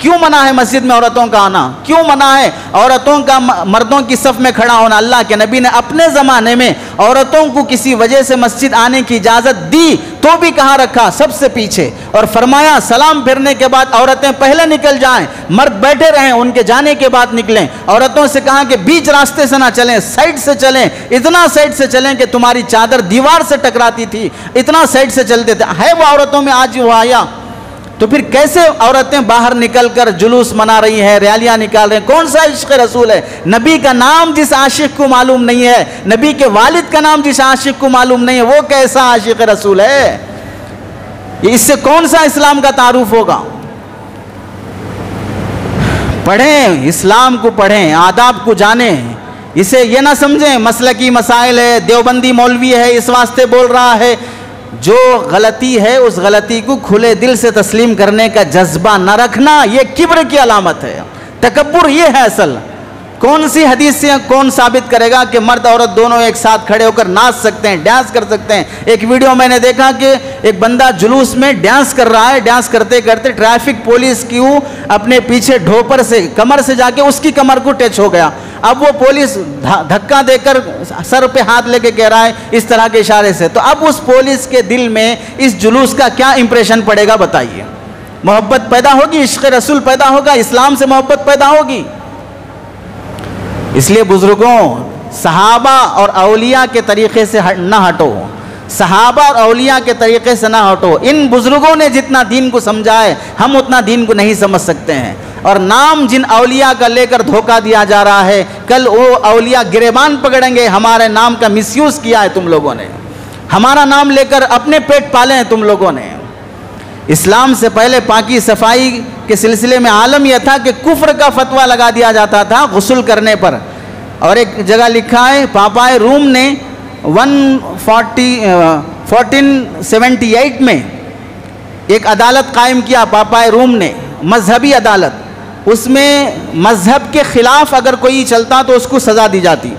کیوں منع ہے مسجد میں عورتوں کا آنا؟ کیوں منع ہے عورتوں کا مردوں کی صف میں کھڑا ہونا؟ اللہ کے نبی نے اپنے زمانے میں عورتوں کو کسی وجہ سے مسجد آنے کی اجازت دی تو بھی کہاں رکھا؟ سب سے پیچھے، اور فرمایا سلام پھرنے کے بعد عورتیں پہلے نکل جائیں، مرد بیٹھے رہیں، ان کے جانے کے بعد نکلیں۔ عورتوں سے کہا کہ بیچ راستے سے نہ چلیں، سائڈ سے چلیں، اتنا سائڈ سے چلیں کہ تمہاری چادر دیوار سے ٹکراتی تھی، اتنا سائڈ سے چلتے تھے۔ ہے وہ عورتوں میں آج وہ آیا؟ تو پھر کیسے عورتیں باہر نکل کر جلوس منا رہی ہیں، ریالیاں نکال رہے ہیں؟ کون سا عشق رسول ہے؟ نبی کا نام جس عاشق کو معلوم نہیں ہے، نبی کے والد کا نام جس عاشق کو معلوم نہیں ہے، وہ کیسا عاشق رسول ہے؟ اس سے کون سا اسلام کا تعارف ہوگا؟ پڑھیں، اسلام کو پڑھیں، آداب کو جانیں، اسے یہ نہ سمجھیں مسلکی مسائل ہے، دیوبندی مولوی ہے اس واسطے بول رہا ہے۔ جو غلطی ہے اس غلطی کو کھلے دل سے تسلیم کرنے کا جذبہ نہ رکھنا، یہ کبر کی علامت ہے، تکبر یہ ہے اصل۔ کون سی حدیث سے کون ثابت کرے گا کہ مرد عورت دونوں ایک ساتھ کھڑے ہو کر ناچ سکتے ہیں، ڈانس کر سکتے ہیں؟ ایک ویڈیو میں نے دیکھا کہ ایک بندہ جلوس میں ڈانس کر رہا ہے، ڈانس کرتے کرتے ٹریفک پولیس کیوں اپنے پیچھے ڈھوپر سے کمر سے جا کے اس کی کمر کو ٹچ ہو گیا۔ اب وہ پولیس دھکا دے کر سر پہ ہاتھ لے کے کہہ رہا ہے اس طرح کے اشارے سے، تو اب اس پولیس کے دل میں اس جلوس کا کیا امپریشن پڑے گا بتائیے؟ محبت پیدا ہوگی، عشق رسول پیدا ہوگا، اسلام سے محبت پیدا ہوگی۔ اس لیے بزرگوں، صحابہ اور اولیاء کے طریقے سے نہ ہٹو، صحابہ اور اولیاء کے طریقے سے نہ ہٹو۔ ان بزرگوں نے جتنا دین کو سمجھا ہے ہم اتنا دین کو نہیں سمجھ سکتے ہیں، اور نام جن اولیاء کا لے کر دھوکہ دیا جا رہا ہے، کل وہ اولیاء گریبان پکڑیں گے، ہمارے نام کا مس یوز کیا ہے تم لوگوں نے، ہمارا نام لے کر اپنے پیٹ پالے ہیں تم لوگوں نے۔ اسلام سے پہلے پاکی صفائی کے سلسلے میں عالم یہ تھا کہ کفر کا فتویٰ لگا دیا جاتا تھا غسل کرنے پر، اور ایک جگہ لکھا ہے پاپائے روم نے 1478 میں ایک عدالت قائم کیا، پاپائے روم نے مذہبی عدالت، اس میں مذہب کے خلاف اگر کوئی چلتا تو اس کو سزا دی جاتی۔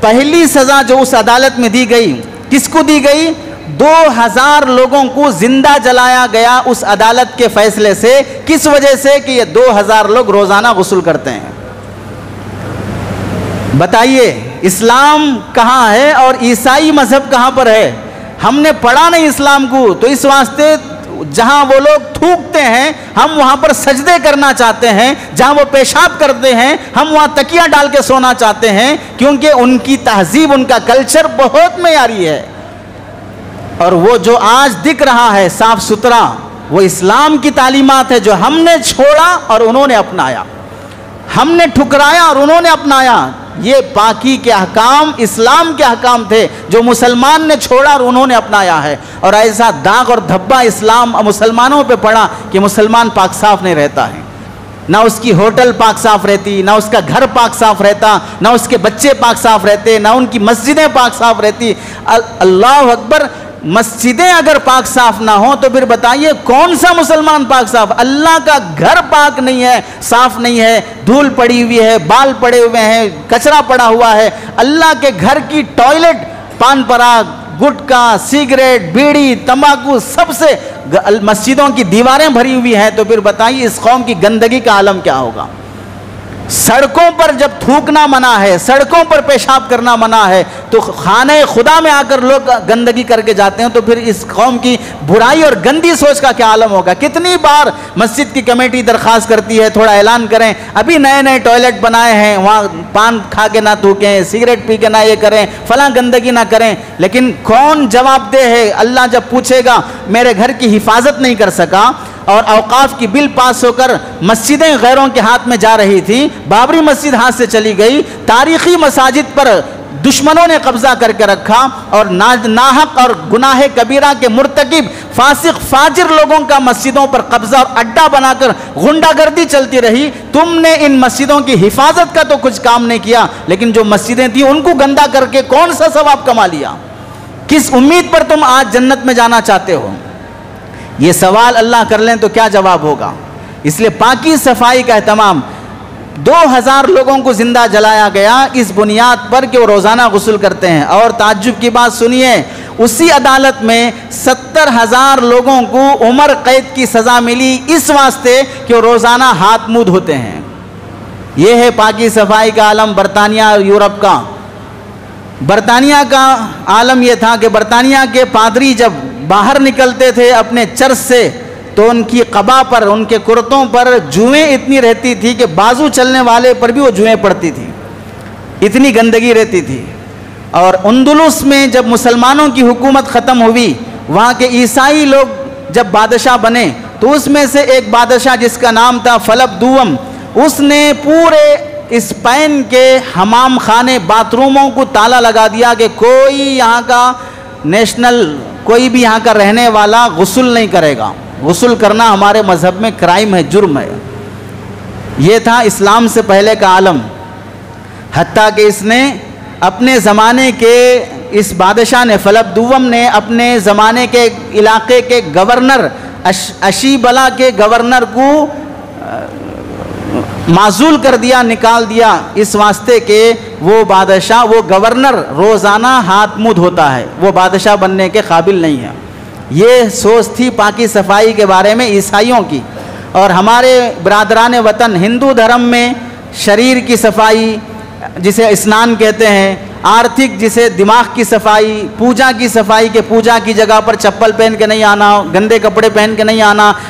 پہلی سزا جو اس عدالت میں دی گئی، کس کو دی گئی؟ 2000 لوگوں کو زندہ جلایا گیا اس عدالت کے فیصلے سے۔ کس وجہ سے؟ کہ یہ 2000 لوگ روزانہ غسل کرتے ہیں۔ بتائیے اسلام کہاں ہے اور عیسائی مذہب کہاں پر ہے؟ ہم نے پڑھا نہیں اسلام کو، تو اس واسطے جہاں وہ لوگ تھوکتے ہیں ہم وہاں پر سجدے کرنا چاہتے ہیں، جہاں وہ پیشاب کرتے ہیں ہم وہاں تکیہ ڈال کے سونا چاہتے ہیں، کیونکہ ان کی تہذیب، ان کا کلچر بہت معیاری ہے۔ اور وہ جو آج دکھ رہا ہے صاف ستھرا، وہ اسلام کی تعلیمات ہے جو ہم نے چھوڑا اور انہوں نے اپنایا، ہم نے ٹھکرایا اور انہوں نے اپنایا۔ یہ پاکی کے احکام اسلام کے احکام تھے جو مسلمان نے چھوڑا اور انہوں نے اپنایا ہے، اور ایسا داغ اور دھبا اسلام مسلمانوں پہ پڑا کہ مسلمان پاک صاف نہیں رہتا ہے، نہ اس کی ہوٹل پاک صاف رہتی، نہ اس کا گھر پاک صاف رہتا، نہ اس کے بچے پاک صاف رہتے، نہ ان کی مسجدیں پاک صاف رہتی۔ اللہ اکبر، مسجدیں اگر پاک صاف نہ ہوں تو پھر بتائیے کون سا مسلمان پاک صاف؟ اللہ کا گھر پاک نہیں ہے، صاف نہیں ہے، دھول پڑی ہوئی ہے، بال پڑے ہوئے ہیں، کچرا پڑا ہوا ہے۔ اللہ کے گھر کی ٹوائلٹ پان پراگ، گٹکا، سگریٹ، بیڑی، تمباکو سب سے مسجدوں کی دیواریں بھری ہوئی ہیں، تو پھر بتائیے اس قوم کی گندگی کا عالم کیا ہوگا؟ سڑکوں پر جب تھوکنا منع ہے، سڑکوں پر پیشاب کرنا منع ہے، تو خانہ خدا میں آ کر لوگ گندگی کر کے جاتے ہیں، تو پھر اس قوم کی برائی اور گندی سوچ کا کیا عالم ہوگا؟ کتنی بار مسجد کی کمیٹی درخواست کرتی ہے تھوڑا اعلان کریں، ابھی نئے نئے ٹوائلٹ بنائے ہیں، وہاں پان کھا کے نہ تھوکیں، سگریٹ پی کے نہ یہ کریں، فلاں گندگی نہ کریں، لیکن کون جواب دہ ہے؟ اللہ جب پوچھے گا میرے گھر کی حفاظت نہیں کر سکا، اور اوقاف کی بل پاس ہو کر مسجدیں غیروں کے ہاتھ میں جا رہی تھی، بابری مسجد ہاتھ سے چلی گئی، تاریخی مساجد پر دشمنوں نے قبضہ کر کے رکھا، اور ناحق اور گناہ کبیرہ کے مرتکب فاسق فاجر لوگوں کا مسجدوں پر قبضہ اور اڈا بنا کر غنڈہ گردی چلتی رہی۔ تم نے ان مسجدوں کی حفاظت کا تو کچھ کام نہیں کیا، لیکن جو مسجدیں تھیں ان کو گندا کر کے کون سا ثواب کما لیا؟ کس امید پر تم آج جنت میں جانا چاہتے ہو؟ یہ سوال اللہ کر لیں تو کیا جواب ہوگا؟ اس لیے پاکی صفائی کا اہتمام۔ 2000 لوگوں کو زندہ جلایا گیا اس بنیاد پر کہ وہ روزانہ غسل کرتے ہیں، اور تعجب کی بات سنیے، اسی عدالت میں 70,000 لوگوں کو عمر قید کی سزا ملی اس واسطے کہ وہ روزانہ ہاتھ منہ دھوتے ہیں۔ یہ ہے پاکی صفائی کا عالم برطانیہ اور یورپ کا۔ برطانیہ کا عالم یہ تھا کہ برطانیہ کے پادری جب باہر نکلتے تھے اپنے چرچ سے تو ان کی قبا پر، ان کے کرتوں پر جوئیں اتنی رہتی تھی کہ بازو چلنے والے پر بھی وہ جوئیں پڑتی تھی، اتنی گندگی رہتی تھی۔ اور اندلس میں جب مسلمانوں کی حکومت ختم ہوئی، وہاں کے عیسائی لوگ جب بادشاہ بنے تو اس میں سے ایک بادشاہ جس کا نام تھا فلپ دوم، اس نے پورے اسپین کے حمام خانے، باتھ روموں کو تالا لگا دیا کہ کوئی یہاں کا نیشنل، کوئی بھی یہاں کا رہنے والا غسل نہیں کرے گا۔ غسل کرنا ہمارے مذہب میں کرائم ہے، جرم ہے۔ یہ تھا اسلام سے پہلے کا عالم، حتیٰ کہ اس نے اپنے زمانے کے، اس بادشاہ نے، فلپ دوم نے اپنے زمانے کے علاقے کے گورنر، اشیبلا کے گورنر کو معزول کر دیا، نکال دیا، اس واسطے کہ وہ بادشاہ، وہ گورنر روزانہ ہاتھ منہ دھوتا ہے، وہ بادشاہ بننے کے قابل نہیں ہے۔ یہ سوچ تھی پاکی صفائی کے بارے میں عیسائیوں کی۔ اور ہمارے برادران وطن ہندو دھرم میں شریر کی صفائی جسے اسنان کہتے ہیں، آرتھک جسے دماغ کی صفائی، پوجا کی صفائی کہ پوجا کی جگہ پر چپل پہن کے نہیں آنا، گندے کپڑے پہن کے نہیں آنا،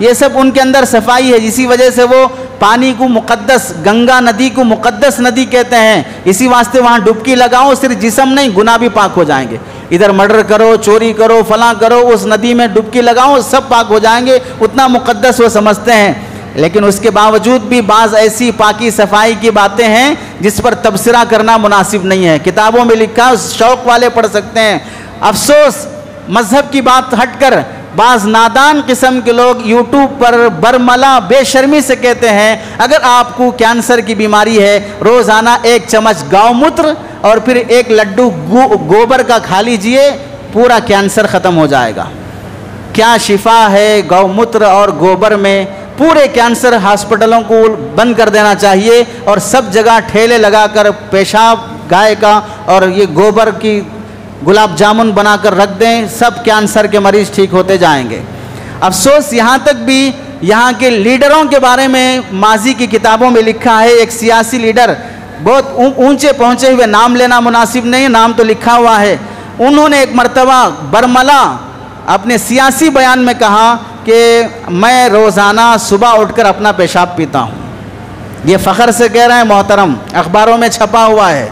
یہ سب ان کے اندر صفائی ہے، اسی وجہ سے وہ پانی کو مقدس، گنگا ندی کو مقدس ندی کہتے ہیں، اسی واسطے وہاں ڈبکی لگاؤ، صرف جسم نہیں گناہ بھی پاک ہو جائیں گے۔ ادھر مرڈر کرو، چوری کرو، فلاں کرو، اس ندی میں ڈبکی لگاؤ، سب پاک ہو جائیں گے، اتنا مقدس وہ سمجھتے ہیں۔ لیکن اس کے باوجود بھی بعض ایسی پاکی صفائی کی باتیں ہیں جس پر تبصرہ کرنا مناسب نہیں ہے۔ کتابوں میں لکھا، شوق والے پڑھ سکتے ہیں۔ افسوس، مذہب کی بات ہٹ کر بعض نادان قسم کے لوگ یوٹیوب پر برملا بے شرمی سے کہتے ہیں اگر آپ کو کینسر کی بیماری ہے روزانہ 1 چمچ گاؤ موتر اور پھر 1 لڈو گوبر کا کھا لیجئے، پورا کینسر ختم ہو جائے گا۔ کیا شفا ہے گاؤ موتر اور گوبر میں؟ پورے کینسر ہاسپٹلوں کو بند کر دینا چاہیے اور سب جگہ ٹھیلے لگا کر پیشاب گائے کا اور یہ گوبر کی گلاب جامن بنا کر رکھ دیں، سب کینسر کے مریض ٹھیک ہوتے جائیں گے۔ افسوس، یہاں تک بھی یہاں کے لیڈروں کے بارے میں ماضی کی کتابوں میں لکھا ہے، ایک سیاسی لیڈر، بہت اونچے پہنچے ہوئے، نام لینا مناسب نہیں، نام تو لکھا ہوا ہے، انہوں نے ایک مرتبہ برملا اپنے سیاسی بیان میں کہا کہ میں روزانہ صبح اٹھ کر اپنا پیشاب پیتا ہوں۔ یہ فخر سے کہہ رہے ہیں محترم، اخباروں میں چھپا ہوا ہے۔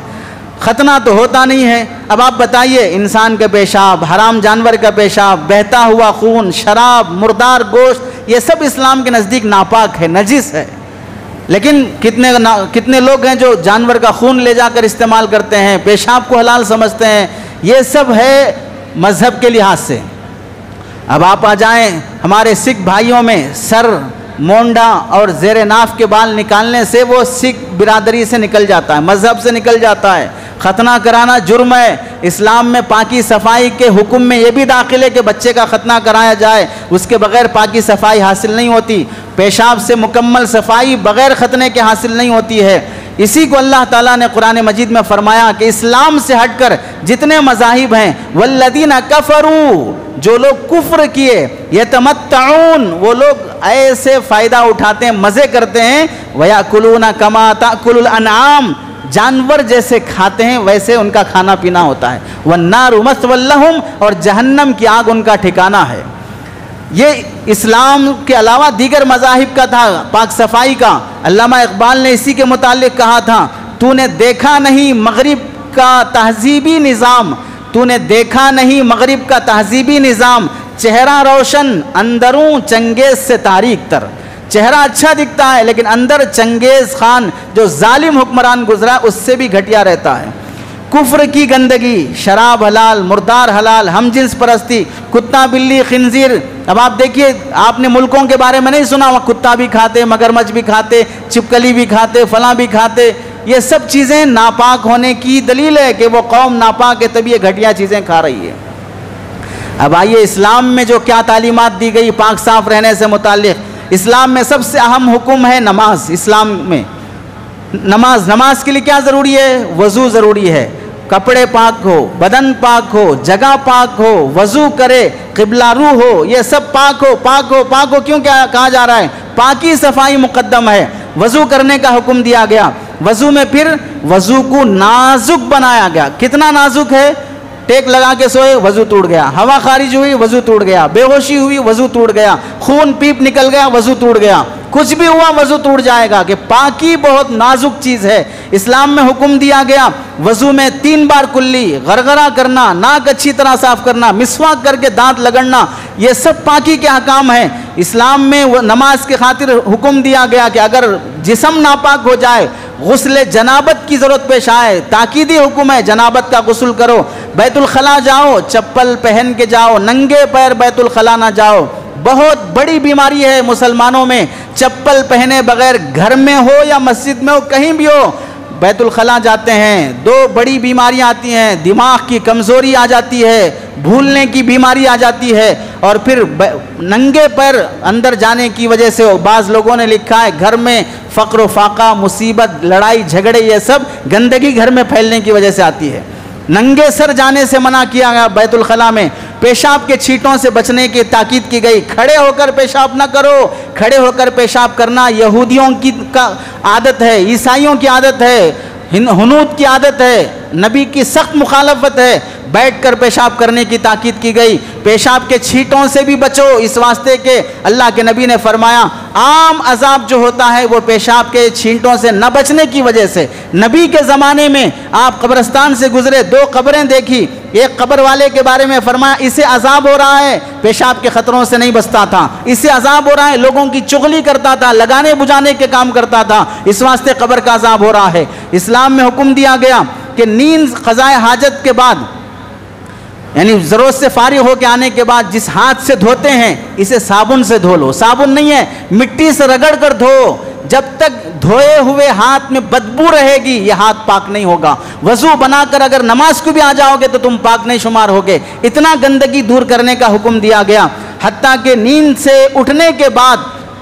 ختنہ تو ہوتا نہیں ہے۔ اب آپ بتائیے، انسان کا پیشاب، حرام جانور کا پیشاب، بہتا ہوا خون، شراب، مردار گوشت، یہ سب اسلام کے نزدیک ناپاک ہے، نجس ہے۔ لیکن کتنے لوگ ہیں جو جانور کا خون لے جا کر استعمال کرتے ہیں، پیشاب کو حلال سمجھتے ہیں۔ یہ سب ہے مذہب کے لحاظ سے۔ اب آپ آ جائیں ہمارے سکھ بھائیوں میں، سر مونڈا اور زیر ناف کے بال نکالنے سے وہ سکھ برادری سے نکل جاتا ہے، مذہب سے نکل جاتا ہے۔ ختنہ کرانا جرم ہے۔ اسلام میں پاکی صفائی کے حکم میں یہ بھی داخل ہے کہ بچے کا ختنہ کرایا جائے، اس کے بغیر پاکی صفائی حاصل نہیں ہوتی۔ پیشاب سے مکمل صفائی بغیر ختنے کے حاصل نہیں ہوتی ہے۔ اسی کو اللہ تعالیٰ نے قرآن مجید میں فرمایا کہ اسلام سے ہٹ کر جتنے مذاہب ہیں، والذین کفروا، جو لوگ کفر کیے، یتمتعون، وہ لوگ ایسے فائدہ اٹھاتے ہیں، مزے کرتے ہیں، وَيَأْكُلُونَ كَمَا تَأْكُلُ الْأَنْعَامُ، جانور جیسے کھاتے ہیں ویسے ان کا کھانا پینا ہوتا ہے۔ وَالنَّارُ مَثْوًى لَهُمْ، اور جہنم کی آگ ان کا ٹھکانہ ہے۔ یہ اسلام کے علاوہ دیگر مذاہب کا تھا پاک صفائی کا۔ علامہ اقبال نے اسی کے متعلق کہا تھا، تو نے دیکھا نہیں مغرب کا تہذیبی نظام، تو نے دیکھا نہیں مغرب کا تہذیبی نظام، چہرہ روشن اندروں چنگیز سے تاریک تر۔ چہرہ اچھا دکھتا ہے لیکن اندر چنگیز خان جو ظالم حکمران گزرا اس سے بھی گھٹیا رہتا ہے۔ کفر کی گندگی، شراب حلال، مردار حلال، ہم جنس پرستی، کتا بلی خنزیر۔ اب آپ دیکھیے، آپ نے ملکوں کے بارے میں نہیں سنا، وہ کتا بھی کھاتے، مگرمچھ بھی کھاتے، چھپکلی بھی کھاتے، فلاں بھی کھاتے۔ یہ سب چیزیں ناپاک ہونے کی دلیل ہے کہ وہ قوم ناپاک ہے، تب یہ گھٹیا چیزیں کھا رہی ہے۔ اب آئیے اسلام میں جو کیا تعلیمات دی گئی پاک صاف رہنے سے متعلق۔ اسلام میں سب سے اہم حکم ہے نماز۔ اسلام میں نماز کے لیے کیا ضروری ہے؟ وضو ضروری ہے۔ کپڑے پاک ہو، بدن پاک ہو، جگہ پاک ہو، وضو کرے، قبلہ رو ہو، یہ سب پاک ہو پاک ہو پاک ہو. کیوں کیا کہا جا رہا ہے؟ پاکی صفائی مقدم ہے. وضو کرنے کا حکم دیا گیا. وضو میں پھر وضو کو نازک بنایا گیا. کتنا نازک ہے؟ ٹیک لگا کے سوئے، وضو ٹوٹ گیا. ہوا خارج ہوئی، وضو ٹوٹ گیا. بے ہوشی ہوئی، وضو ٹوٹ گیا. خون پیپ نکل گیا، وضو ٹوٹ گیا. کچھ بھی ہوا وضو ٹوٹ جائے گا. کہ پاکی بہت نازک چیز ہے. اسلام میں حکم دیا گیا وضو میں 3 بار کلی، غرغرہ کرنا، ناک اچھی طرح صاف کرنا، مسواک کر کے دانت لگڑنا، یہ سب پاکی کے احکام ہیں. اسلام میں نماز کے خاطر حکم دیا گیا کہ اگر جسم ناپاک ہو جائے، غسل جنابت کی ضرورت پیش آئے، تاکیدی حکم ہے جنابت کا غسل کرو. بیت الخلا جاؤ، چپل پہن کے جاؤ، ننگے پیر بیت الخلا نہ جاؤ. بہت بڑی بیماری ہے مسلمانوں میں، چپل پہنے بغیر گھر میں ہو یا مسجد میں ہو، کہیں بھی ہو، بیت الخلا جاتے ہیں. 2 بڑی بیماریاں آتی ہیں. دماغ کی کمزوری آ جاتی ہے، بھولنے کی بیماری آ جاتی ہے، اور پھر ننگے پیر اندر جانے کی وجہ سے بعض لوگوں نے لکھا ہے گھر میں فقر و فاقہ، مصیبت، لڑائی جھگڑے، یہ سب گندگی گھر میں پھیلنے کی وجہ سے آتی ہے. ننگے سر جانے سے منع کیا گیا بیت الخلا میں. پیشاب کے چھینٹوں سے بچنے کی تاکید کی گئی. کھڑے ہو کر پیشاب نہ کرو. کھڑے ہو کر پیشاب کرنا یہودیوں کی عادت ہے، عیسائیوں کی عادت ہے، ہنود کی عادت ہے، نبی کی سخت مخالفت ہے. بیٹھ کر پیشاب کرنے کی تاکید کی گئی. پیشاب کے چھینٹوں سے بھی بچو، اس واسطے کہ اللہ کے نبی نے فرمایا عام عذاب جو ہوتا ہے وہ پیشاب کے چھینٹوں سے نہ بچنے کی وجہ سے. نبی کے زمانے میں آپ قبرستان سے گزرے، 2 قبریں دیکھی. ایک قبر والے کے بارے میں فرمایا اسے عذاب ہو رہا ہے، پیشاب کے خطروں سے نہیں بچتا تھا. اسے عذاب ہو رہا ہے، لوگوں کی چغلی کرتا تھا، لگانے بجانے کے کام کرتا تھا، اس واسطے قبر کا عذاب ہو رہا ہے. اسلام میں حکم دیا گیا کہ نیند قضائے حاجت کے بعد، یعنی ضرورت سے فارغ ہو کے آنے کے بعد جس ہاتھ سے دھوتے ہیں اسے صابن سے دھو لو. صابن نہیں ہے، مٹی سے رگڑ کر دھو. جب تک دھوئے ہوئے ہاتھ میں بدبو رہے گی یہ ہاتھ پاک نہیں ہوگا. وضو بنا کر اگر نماز کو بھی آ جاؤ گے تو تم پاک نہیں شمار ہوگے. اتنا گندگی دور کرنے کا حکم دیا گیا. حتیٰ کہ نیند سے اٹھنے کے بعد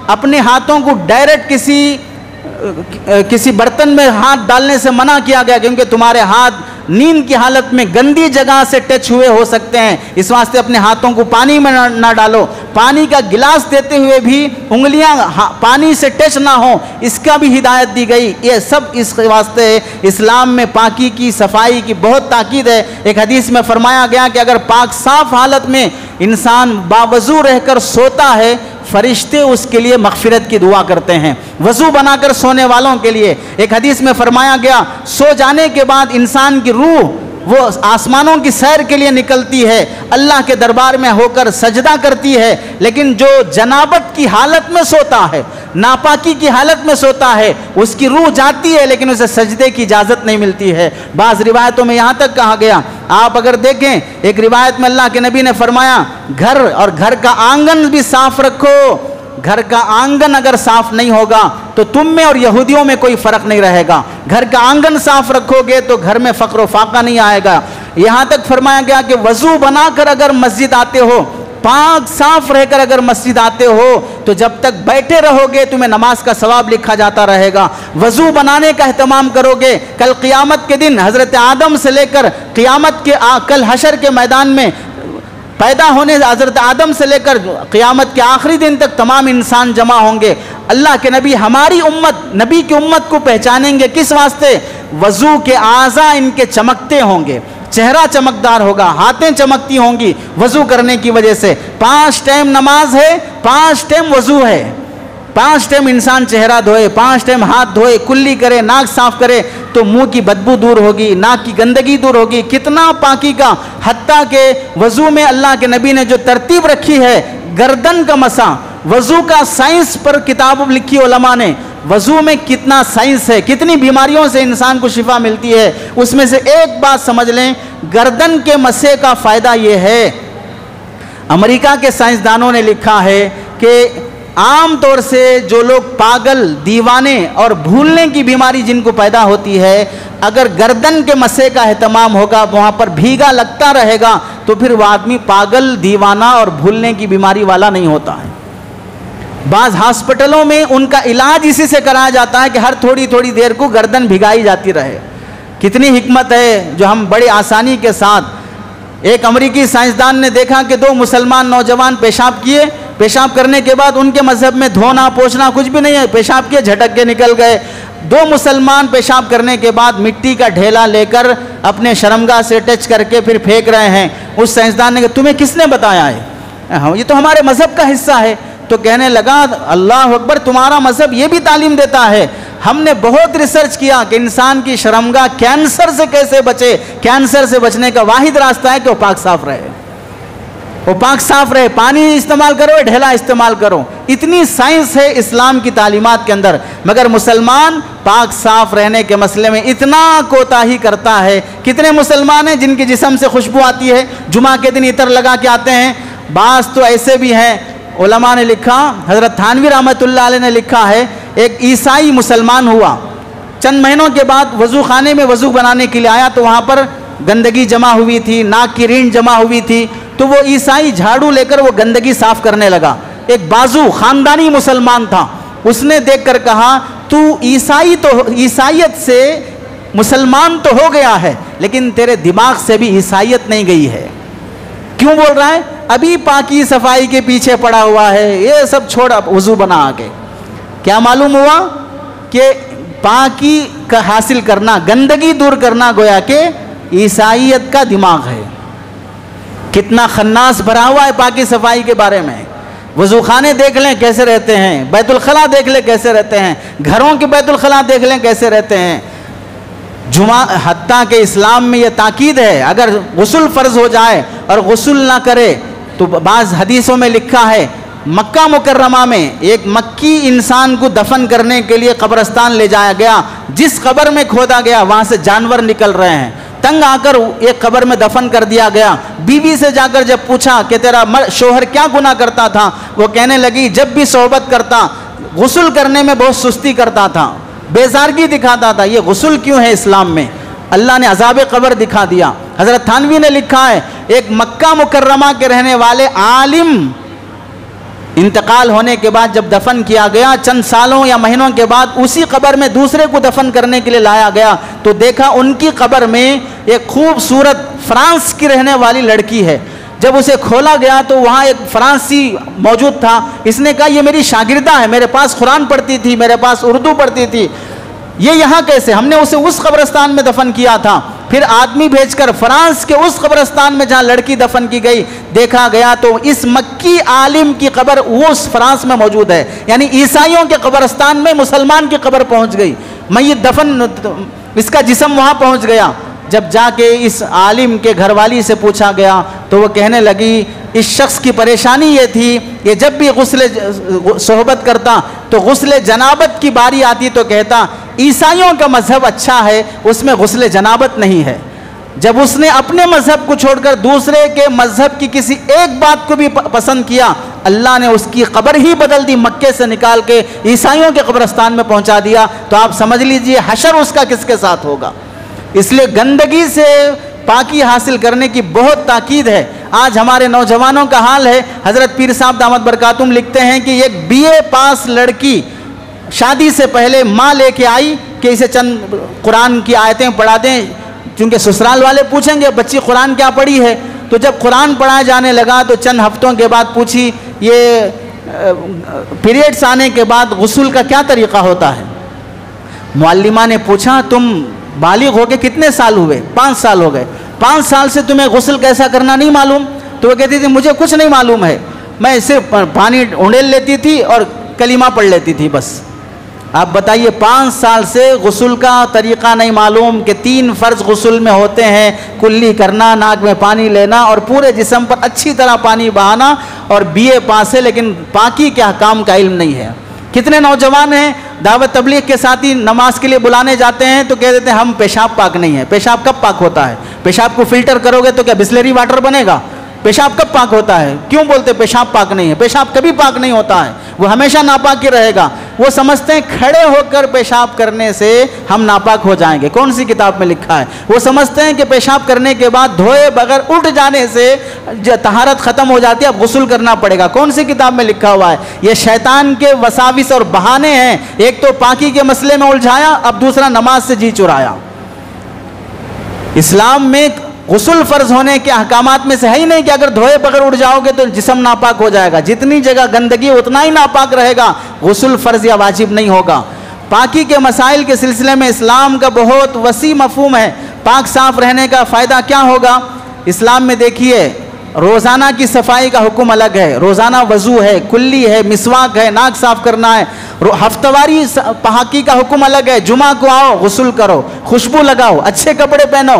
اپنے ہاتھوں کو ڈائریکٹ کسی برتن میں ہاتھ ڈالنے سے منع کیا گیا، کیونکہ تمہارے ہاتھ نیند کی حالت میں گندی جگہ سے ٹچ ہوئے ہو سکتے ہیں. اس واسطے اپنے ہاتھوں کو پانی میں نہ ڈالو. پانی کا گلاس دیتے ہوئے بھی انگلیاں پانی سے ٹچ نہ ہوں، اس کا بھی ہدایت دی گئی. یہ سب اس واسطے اسلام میں پاکی کی، صفائی کی بہت تاکید ہے. ایک حدیث میں فرمایا گیا کہ اگر پاک صاف حالت میں انسان باوضو رہ کر سوتا ہے، فرشتے اس کے لیے مغفرت کی دعا کرتے ہیں. وضو بنا کر سونے والوں کے لیے ایک حدیث میں فرمایا گیا سو جانے کے بعد انسان کی روح وہ آسمانوں کی سیر کے لیے نکلتی ہے، اللہ کے دربار میں ہو کر سجدہ کرتی ہے. لیکن جو جنابت کی حالت میں سوتا ہے، ناپاکی کی حالت میں سوتا ہے، اس کی روح جاتی ہے لیکن اسے سجدے کی اجازت نہیں ملتی ہے. بعض روایتوں میں یہاں تک کہا گیا، آپ اگر دیکھیں ایک روایت میں اللہ کے نبی نے فرمایا گھر اور گھر کا آنگن بھی صاف رکھو. گھر کا آنگن اگر صاف نہیں ہوگا تو تم میں اور یہودیوں میں کوئی فرق نہیں رہے گا. گھر کا آنگن صاف رکھو گے تو گھر میں فقر و فاقہ نہیں آئے گا. یہاں تک فرمایا گیا کہ وضو بنا کر اگر مسجد آتے ہو، پاک صاف رہ کر اگر مسجد آتے ہو تو جب تک بیٹھے رہو گے تمہیں نماز کا ثواب لکھا جاتا رہے گا. وضو بنانے کا اہتمام کرو گے. کل قیامت کے دن حضرت آدم سے لے کر قیامت کے کل حشر کے میدان میں پیدا ہونے حضرت آدم سے لے کر قیامت کے آخری دن تک تمام انسان جمع ہوں گے. اللہ کے نبی ہماری امت، نبی کی امت کو پہچانیں گے کس واسطے؟ وضو کے اعضاء ان کے چمکتے ہوں گے، چہرہ چمکدار ہوگا، ہاتھیں چمکتی ہوں گی وضو کرنے کی وجہ سے. 5 ٹائم نماز ہے، 5 ٹائم وضو ہے. 5 ٹائم انسان چہرہ دھوئے، 5 ٹائم ہاتھ دھوئے، کلی کرے، ناک صاف کرے تو منہ کی بدبو دور ہوگی، ناک کی گندگی دور ہوگی. کتنا پاکی کا! حتیٰ کہ وضو میں اللہ کے نبی نے جو ترتیب رکھی ہے، گردن کا مسح، وضو کا سائنس پر کتاب لکھی علماء نے. وضو میں کتنا سائنس ہے، کتنی بیماریوں سے انسان کو شفا ملتی ہے. اس میں سے ایک بات سمجھ لیں، گردن کے مسح کا فائدہ یہ ہے، امریکہ کے سائنسدانوں نے لکھا ہے کہ عام طور سے جو لوگ پاگل، دیوانے اور بھولنے کی بیماری جن کو پیدا ہوتی ہے، اگر گردن کے مسح کا اہتمام ہوگا، وہاں پر بھیگا لگتا رہے گا تو پھر وہ آدمی پاگل، دیوانہ اور بھولنے کی بیماری والا نہیں ہوتا ہے. بعض ہاسپٹلوں میں ان کا علاج اسی سے کرایا جاتا ہے کہ ہر تھوڑی تھوڑی دیر کو گردن بھگائی جاتی رہے. کتنی حکمت ہے جو ہم بڑی آسانی کے ساتھ. ایک امریکی سائنسدان نے دیکھا کہ 2 مسلمان نوجوان پیشاب کیے, پیشاب کرنے کے بعد ان کے مذہب میں دھونا پوچھنا کچھ بھی نہیں ہے, پیشاب کیے جھٹک کے نکل گئے. 2 مسلمان پیشاب کرنے کے بعد مٹی کا ڈھیلا لے کر اپنے شرمگاہ سے ٹچ کر کے پھر پھینک رہے ہیں. اس سائنسدان نے کہا تمہیں کس نے بتایا ہے, یہ تو ہمارے مذہب کا حصہ ہے. تو کہنے لگا اللہ اکبر, تمہارا مذہب یہ بھی تعلیم دیتا ہے. ہم نے بہت ریسرچ کیا کہ انسان کی شرمگاہ کینسر سے کیسے بچے. کینسر سے بچنے کا واحد راستہ ہے کہ وہ پاک صاف رہے, وہ پاک صاف رہے. پانی استعمال کرو, ڈھیلا استعمال کرو. اتنی سائنس ہے اسلام کی تعلیمات کے اندر, مگر مسلمان پاک صاف رہنے کے مسئلے میں اتنا کوتاہی کرتا ہے. کتنے مسلمان ہیں جن کی جسم سے خوشبو آتی ہے, جمعہ کے دن عطر لگا کے آتے ہیں. بعض تو ایسے بھی ہیں, علماء نے لکھا, حضرت تھانوی رحمۃ اللہ علیہ نے لکھا ہے, ایک عیسائی مسلمان ہوا, چند مہینوں کے بعد وضو خانے میں وضو بنانے کے لیے آیا تو وہاں پر گندگی جمع ہوئی تھی, ناک کی رینٹ جمع ہوئی تھی. تو وہ عیسائی جھاڑو لے کر وہ گندگی صاف کرنے لگا. ایک بازو خاندانی مسلمان تھا, اس نے دیکھ کر کہا تو عیسائیت سے مسلمان تو ہو گیا ہے لیکن تیرے دماغ سے بھی عیسائیت نہیں گئی ہے. کیوں بول رہا ہے؟ ابھی پاکی صفائی کے پیچھے پڑا ہوا ہے, یہ سب چھوڑا وضو بنا آگے. کیا معلوم ہوا کہ پاکی کا حاصل کرنا, گندگی دور کرنا گویا کہ عیسائیت کا دماغ ہے. کتنا خناس بھرا ہوا ہے پاکی صفائی کے بارے میں. وضو خانے دیکھ لیں کیسے رہتے ہیں, بیت الخلا دیکھ لیں کیسے رہتے ہیں, گھروں کے بیت الخلا دیکھ لیں کیسے رہتے ہیں. جمعہ حتیٰ کہ اسلام میں یہ تاکید ہے, اگر غسل فرض ہو جائے اور غسل نہ کرے تو بعض حدیثوں میں لکھا ہے مکہ مکرمہ میں ایک مکی انسان کو دفن کرنے کے لیے قبرستان لے جایا گیا. جس قبر میں کھودا گیا وہاں سے جانور نکل رہے ہیں, تنگ آ کر ایک قبر میں دفن کر دیا گیا. بیوی سے جا کر جب پوچھا کہ تیرا شوہر کیا گناہ کرتا تھا, وہ کہنے لگی جب بھی صحبت کرتا غسل کرنے میں بہت سستی کرتا تھا, بیزارگی دکھاتا تھا. یہ غسل کیوں ہے اسلام میں؟ اللہ نے عذاب قبر دکھا دیا. حضرت تھانوی نے لکھا ہے ایک مکہ مکرمہ کے رہنے والے عالم انتقال ہونے کے بعد جب دفن کیا گیا, چند سالوں یا مہینوں کے بعد اسی قبر میں دوسرے کو دفن کرنے کے لیے لایا گیا تو دیکھا ان کی قبر میں ایک خوبصورت فرانس کی رہنے والی لڑکی ہے. جب اسے کھولا گیا تو وہاں ایک فرانسی موجود تھا. اس نے کہا یہ میری شاگردہ ہے, میرے پاس قرآن پڑھتی تھی, میرے پاس اردو پڑھتی تھی, یہ یہاں کیسے؟ ہم نے اسے اس قبرستان میں دفن کیا تھا. پھر آدمی بھیج کر فرانس کے اس قبرستان میں جہاں لڑکی دفن کی گئی دیکھا گیا تو اس مکی عالم کی قبر وہ اس فرانس میں موجود ہے. یعنی عیسائیوں کے قبرستان میں مسلمان کی قبر پہنچ گئی, میت دفن, اس کا جسم وہاں پہنچ گیا. جب جا کے اس عالم کے گھر والی سے پوچھا گیا تو وہ کہنے لگی اس شخص کی پریشانی یہ تھی کہ جب بھی غسل صحبت کرتا تو غسل جنابت کی باری آتی تو کہتا عیسائیوں کا مذہب اچھا ہے, اس میں غسل جنابت نہیں ہے. جب اس نے اپنے مذہب کو چھوڑ کر دوسرے کے مذہب کی کسی ایک بات کو بھی پسند کیا, اللہ نے اس کی قبر ہی بدل دی, مکے سے نکال کے عیسائیوں کے قبرستان میں پہنچا دیا. تو آپ سمجھ لیجئے حشر اس کا کس کے ساتھ ہوگا. اس لیے گندگی سے پاکی حاصل کرنے کی بہت تاکید ہے. آج ہمارے نوجوانوں کا حال ہے. حضرت پیر صاحب دامت برکاتہم لکھتے ہیں کہ ایک BA پاس لڑکی شادی سے پہلے ماں لے کے آئی کہ اسے چند قرآن کی آیتیں پڑھا دیں, چونکہ سسرال والے پوچھیں گے بچی قرآن کیا پڑھی ہے. تو جب قرآن پڑھایا جانے لگا تو چند ہفتوں کے بعد پوچھی یہ پیریڈز آنے کے بعد غسل کا کیا طریقہ ہوتا ہے. معلمہ نے پوچھا تم بالغ ہو کے کتنے سال ہوئے؟ 5 سال ہو گئے. 5 سال سے تمہیں غسل کیسا کرنا نہیں معلوم؟ تو وہ کہتی تھی مجھے کچھ نہیں معلوم ہے, میں صرف پانی اونڈیل لیتی تھی اور کلمہ پڑھ لیتی تھی بس. آپ بتائیے 5 سال سے غسل کا طریقہ نہیں معلوم کہ 3 فرض غسل میں ہوتے ہیں, کلی کرنا, ناک میں پانی لینا اور پورے جسم پر اچھی طرح پانی بہانا, اور BA پاس ہے لیکن پاکی کے احکام کا علم نہیں ہے. کتنے نوجوان ہیں دعوت تبلیغ کے ساتھی نماز کے لیے بلانے جاتے ہیں تو کہہ دیتے ہیں ہم پیشاب پاک نہیں ہے. پیشاب کب پاک ہوتا ہے؟ پیشاب کو فلٹر کرو گے تو کیا بسلری واٹر بنے گا؟ پیشاب کب پاک ہوتا ہے؟ کیوں بولتے پیشاب پاک نہیں ہے؟ پیشاب کبھی پاک نہیں ہوتا ہے, وہ ہمیشہ ناپاک ہی رہے گا. وہ سمجھتے ہیں کھڑے ہو کر پیشاب کرنے سے ہم ناپاک ہو جائیں گے. کون سی کتاب میں لکھا ہے؟ وہ سمجھتے ہیں کہ پیشاب کرنے کے بعد دھوئے بغیر اٹھ جانے سے طہارت ختم ہو جاتی ہے, اب غسل کرنا پڑے گا. کون سی کتاب میں لکھا ہوا ہے؟ یہ شیطان کے وساوس اور بہانے ہیں. ایک تو پاکی کے مسئلے میں الجھایا, اب دوسرا نماز سے جی چرایا. اسلام میں غسل فرض ہونے کے احکامات میں سے ہے ہی نہیں کہ اگر دھوئے بغیر اٹھ جاؤ گے تو جسم ناپاک ہو جائے گا، جتنی جگہ گندگی اتنا ہی ناپاک رہے گا، غسل فرض یا واجب نہیں ہوگا۔ پاکی کے مسائل کے سلسلے میں اسلام کا بہت وسیع مفہوم ہے۔ پاک صاف رہنے کا فائدہ کیا ہوگا؟ اسلام میں دیکھیے روزانہ کی صفائی کا حکم الگ ہے، روزانہ وضو ہے، کلی ہے، مسواک ہے، ناک صاف کرنا ہے۔ ہفتہ واری پاکی کا حکم الگ ہے، جمعہ کو آؤ غسل کرو، خوشبو لگاؤ، اچھے کپڑے پہنو۔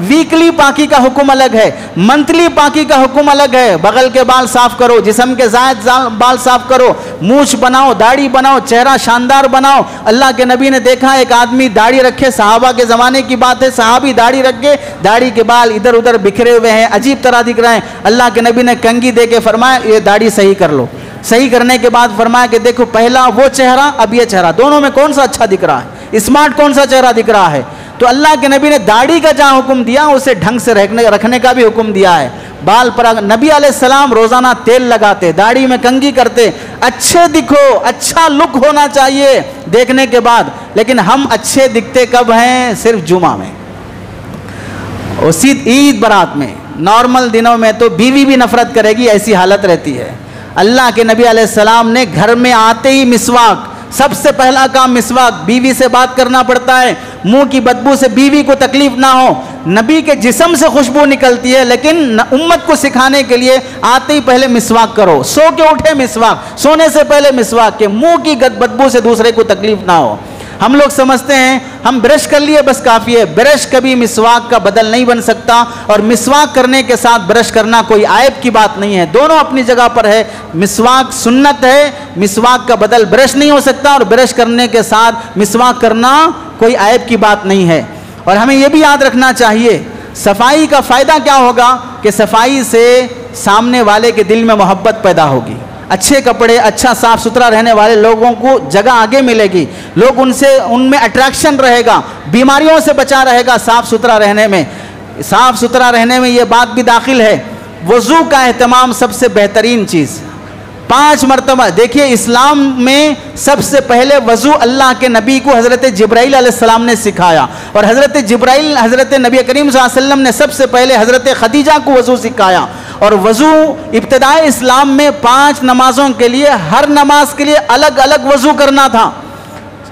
ویکلی پاکی کا حکم الگ ہے، منتھلی پاکی کا حکم الگ ہے۔ بغل کے بال صاف کرو، جسم کے زائد بال صاف کرو، مونچھ بناؤ، داڑھی بناؤ، چہرہ شاندار بناؤ۔ اللہ کے نبی نے دیکھا ایک آدمی داڑھی رکھے، صحابہ کے زمانے کی بات ہے، صحابی داڑھی رکھ کے داڑھی کے بال ادھر ادھر بکھرے ہوئے ہیں، عجیب طرح دکھ رہے ہیں۔ اللہ کے نبی نے کنگھی دے کے فرمایا یہ داڑھی صحیح کر لو۔ صحیح کرنے کے بعد فرمایا کہ دیکھو پہلا وہ چہرہ اب یہ چہرہ، دونوں میں کون سا اچھا دکھ رہا ہے، اسمارٹ کون سا چہرہ دکھ رہا ہے؟ تو اللہ کے نبی نے داڑھی کا جہاں حکم دیا اسے ڈھنگ سے رکھنے کا بھی حکم دیا ہے۔ بال پر نبی علیہ السلام روزانہ تیل لگاتے، داڑھی میں کنگھی کرتے، اچھے دکھو، اچھا لک ہونا چاہیے دیکھنے کے بعد۔ لیکن ہم اچھے دکھتے کب ہیں؟ صرف جمعہ میں، اسی عید برات میں۔ نارمل دنوں میں تو بیوی بھی نفرت کرے گی، ایسی حالت رہتی ہے۔ اللہ کے نبی علیہ السلام نے گھر میں آتے ہی مسواک، سب سے پہلا کام مسواک، بیوی سے بات کرنا پڑتا ہے، منہ کی بدبو سے بیوی کو تکلیف نہ ہو۔ نبی کے جسم سے خوشبو نکلتی ہے لیکن امت کو سکھانے کے لیے آتے ہی پہلے مسواک کرو، سو کے اٹھے مسواک، سونے سے پہلے مسواک، کہ منہ کی بدبو سے دوسرے کو تکلیف نہ ہو۔ ہم لوگ سمجھتے ہیں ہم برش کر لیے بس کافی ہے، برش کبھی مسواک کا بدل نہیں بن سکتا، اور مسواک کرنے کے ساتھ برش کرنا کوئی عیب کی بات نہیں ہے، دونوں اپنی جگہ پر ہے۔ مسواک سنت ہے، مسواک کا بدل برش نہیں ہو سکتا، اور برش کرنے کے ساتھ مسواک کرنا کوئی عیب کی بات نہیں ہے۔ اور ہمیں یہ بھی یاد رکھنا چاہیے صفائی کا فائدہ کیا ہوگا کہ صفائی سے سامنے والے کے دل میں محبت پیدا ہوگی، اچھے کپڑے، اچھا صاف ستھرا رہنے والے لوگوں کو جگہ آگے ملے گی، لوگ ان میں اٹریکشن رہے گا، بیماریوں سے بچا رہے گا صاف ستھرا رہنے میں۔ صاف ستھرا رہنے میں یہ بات بھی داخل ہے، وضو کا اہتمام سب سے بہترین چیز۔ 5 مرتبہ دیکھیے اسلام میں سب سے پہلے وضو اللہ کے نبی کو حضرت جبرائیل علیہ السلام نے سکھایا، اور حضرت جبرائیل حضرت نبی کریم صلی اللہ علیہ وسلم نے سب سے پہلے حضرت خدیجہ کو وضو سکھایا۔ اور وضو ابتدائی اسلام میں 5 نمازوں کے لیے ہر نماز کے لیے الگ الگ وضو کرنا تھا۔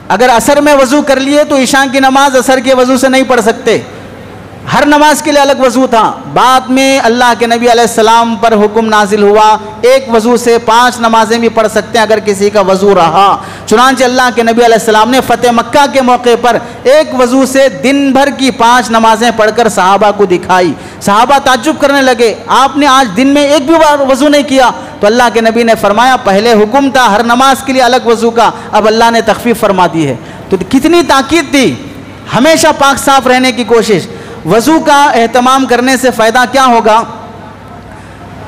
اگر عصر میں وضو کر لیے تو عشاء کی نماز عصر کے وضو سے نہیں پڑھ سکتے، ہر نماز کے لیے الگ وضو تھا۔ بعد میں اللہ کے نبی علیہ السلام پر حکم نازل ہوا ایک وضو سے 5 نمازیں بھی پڑھ سکتے ہیں اگر کسی کا وضو رہا۔ چنانچہ اللہ کے نبی علیہ السلام نے فتح مکہ کے موقع پر ایک وضو سے دن بھر کی 5 نمازیں پڑھ کر صحابہ کو دکھائی۔ صحابہ تعجب کرنے لگے، آپ نے آج دن میں ایک بھی بار وضو نہیں کیا؟ تو اللہ کے نبی نے فرمایا پہلے حکم تھا ہر نماز کے لیے الگ وضو کا، اب اللہ نے تخفیف فرما دی ہے۔ تو کتنی تاکید تھی، ہمیشہ پاک صاف رہنے کی کوشش۔ وضو کا اہتمام کرنے سے فائدہ کیا ہوگا؟